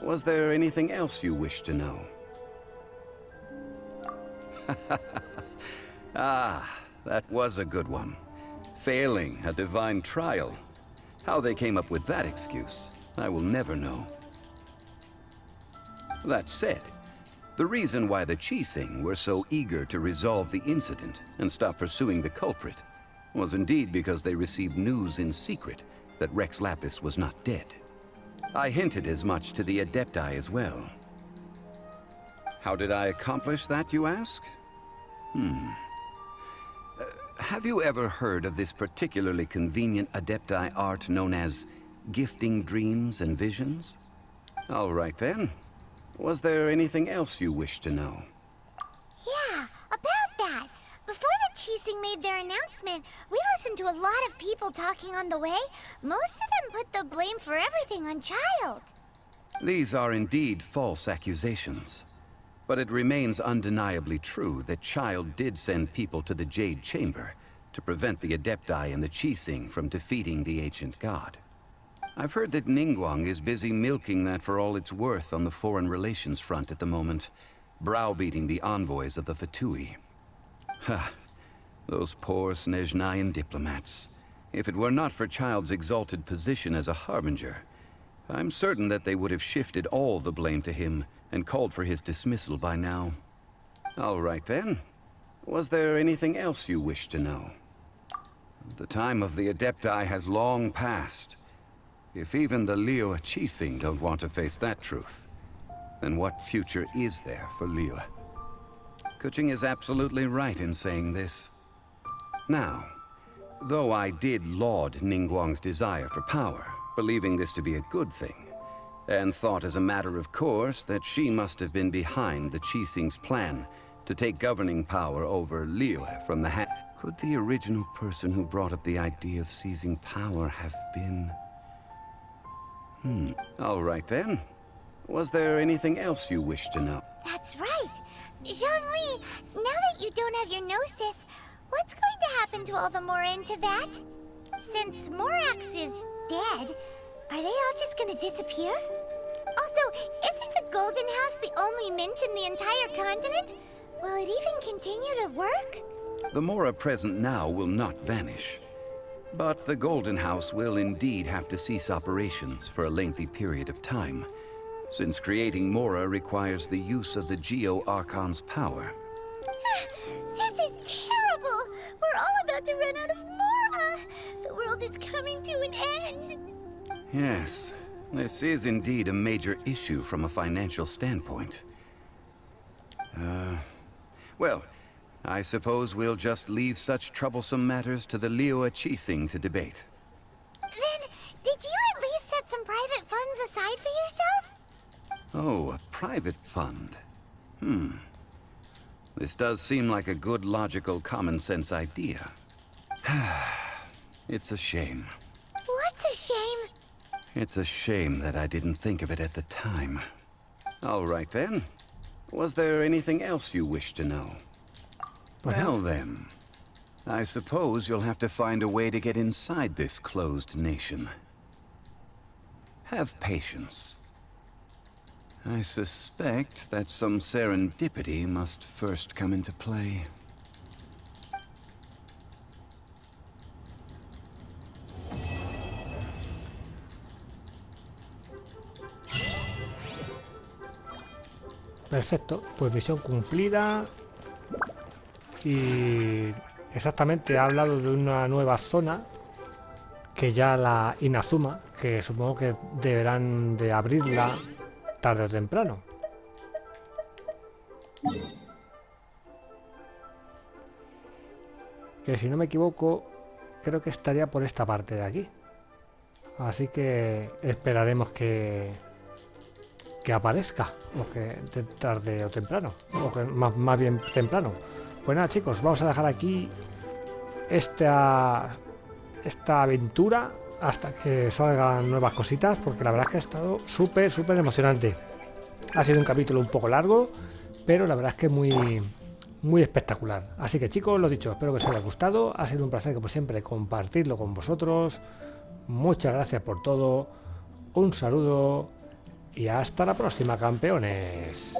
Was there anything else you wish to know? Ah, that was a good one. Failing a divine trial. How they came up with that excuse, I will never know. That said, the reason why the Qixing were so eager to resolve the incident and stop pursuing the culprit was indeed because they received news in secret that Rex Lapis was not dead. I hinted as much to the Adepti as well. How did I accomplish that, you ask? Have you ever heard of this particularly convenient Adepti art known as gifting dreams and visions? All right then. Was there anything else you wish to know? Yeah, about that. Before the Qixing made their announcement, we listened to a lot of people talking on the way. Most of them put the blame for everything on Child. These are indeed false accusations. But it remains undeniably true that Child did send people to the Jade Chamber to prevent the Adepti and the Qixing from defeating the ancient god. I've heard that Ningguang is busy milking that for all it's worth on the foreign relations front at the moment, browbeating the envoys of the Fatui. Ha! Those poor Snezhnayan diplomats. If it were not for Child's exalted position as a harbinger, I'm certain that they would have shifted all the blame to him and called for his dismissal by now. All right then. Was there anything else you wish to know? The time of the Adepti has long passed. If even the LIYUE Qixing don't want to face that truth, then what future is there for LIYUE? Kuching is absolutely right in saying this. Now, though I did laud Ningguang's desire for power, believing this to be a good thing, and thought as a matter of course that she must have been behind the Qixing's plan to take governing power over LIYUE from the hand. Could the original person who brought up the idea of seizing power have been... All right then. Was there anything else you wish to know? That's right. Zhongli, now that you don't have your gnosis, what's going to happen to all the Mora in Teyvat? Since Morax is dead, are they all just gonna disappear? Also, isn't the Golden House the only mint in the entire continent? Will it even continue to work? The Mora present now will not vanish. But the Golden House will indeed have to cease operations for a lengthy period of time, since creating Mora requires the use of the Geo-Archon's power. This is terrible! We're all about to run out of Mora! The world is coming to an end! Yes, this is indeed a major issue from a financial standpoint. Well, I suppose we'll just leave such troublesome matters to the LIYUE Qixing to debate. Then, did you at least set some private funds aside for yourself? Oh, a private fund. This does seem like a good, logical, common-sense idea. It's a shame. What's a shame? It's a shame that I didn't think of it at the time. All right then. Was there anything else you wish to know? Well then, I suppose you'll have to find a way to get inside this closed nation. Have patience. I suspect that some serendipity must first come into play. Perfecto, pues misión cumplida. Y exactamente ha hablado de una nueva zona que ya la Inazuma, que supongo que deberán de abrirla tarde o temprano. Que si no me equivoco, creo que estaría por esta parte de aquí. Así que esperaremos que aparezca, o que tarde o temprano, o que más bien temprano. Pues nada chicos, vamos a dejar aquí esta aventura hasta que salgan nuevas cositas, porque la verdad es que ha estado súper emocionante. Ha sido un capítulo un poco largo, pero la verdad es que muy espectacular. Así que chicos, lo dicho, espero que os haya gustado. Ha sido un placer, como siempre, compartirlo con vosotros. Muchas gracias por todo. Un saludo y hasta la próxima, campeones.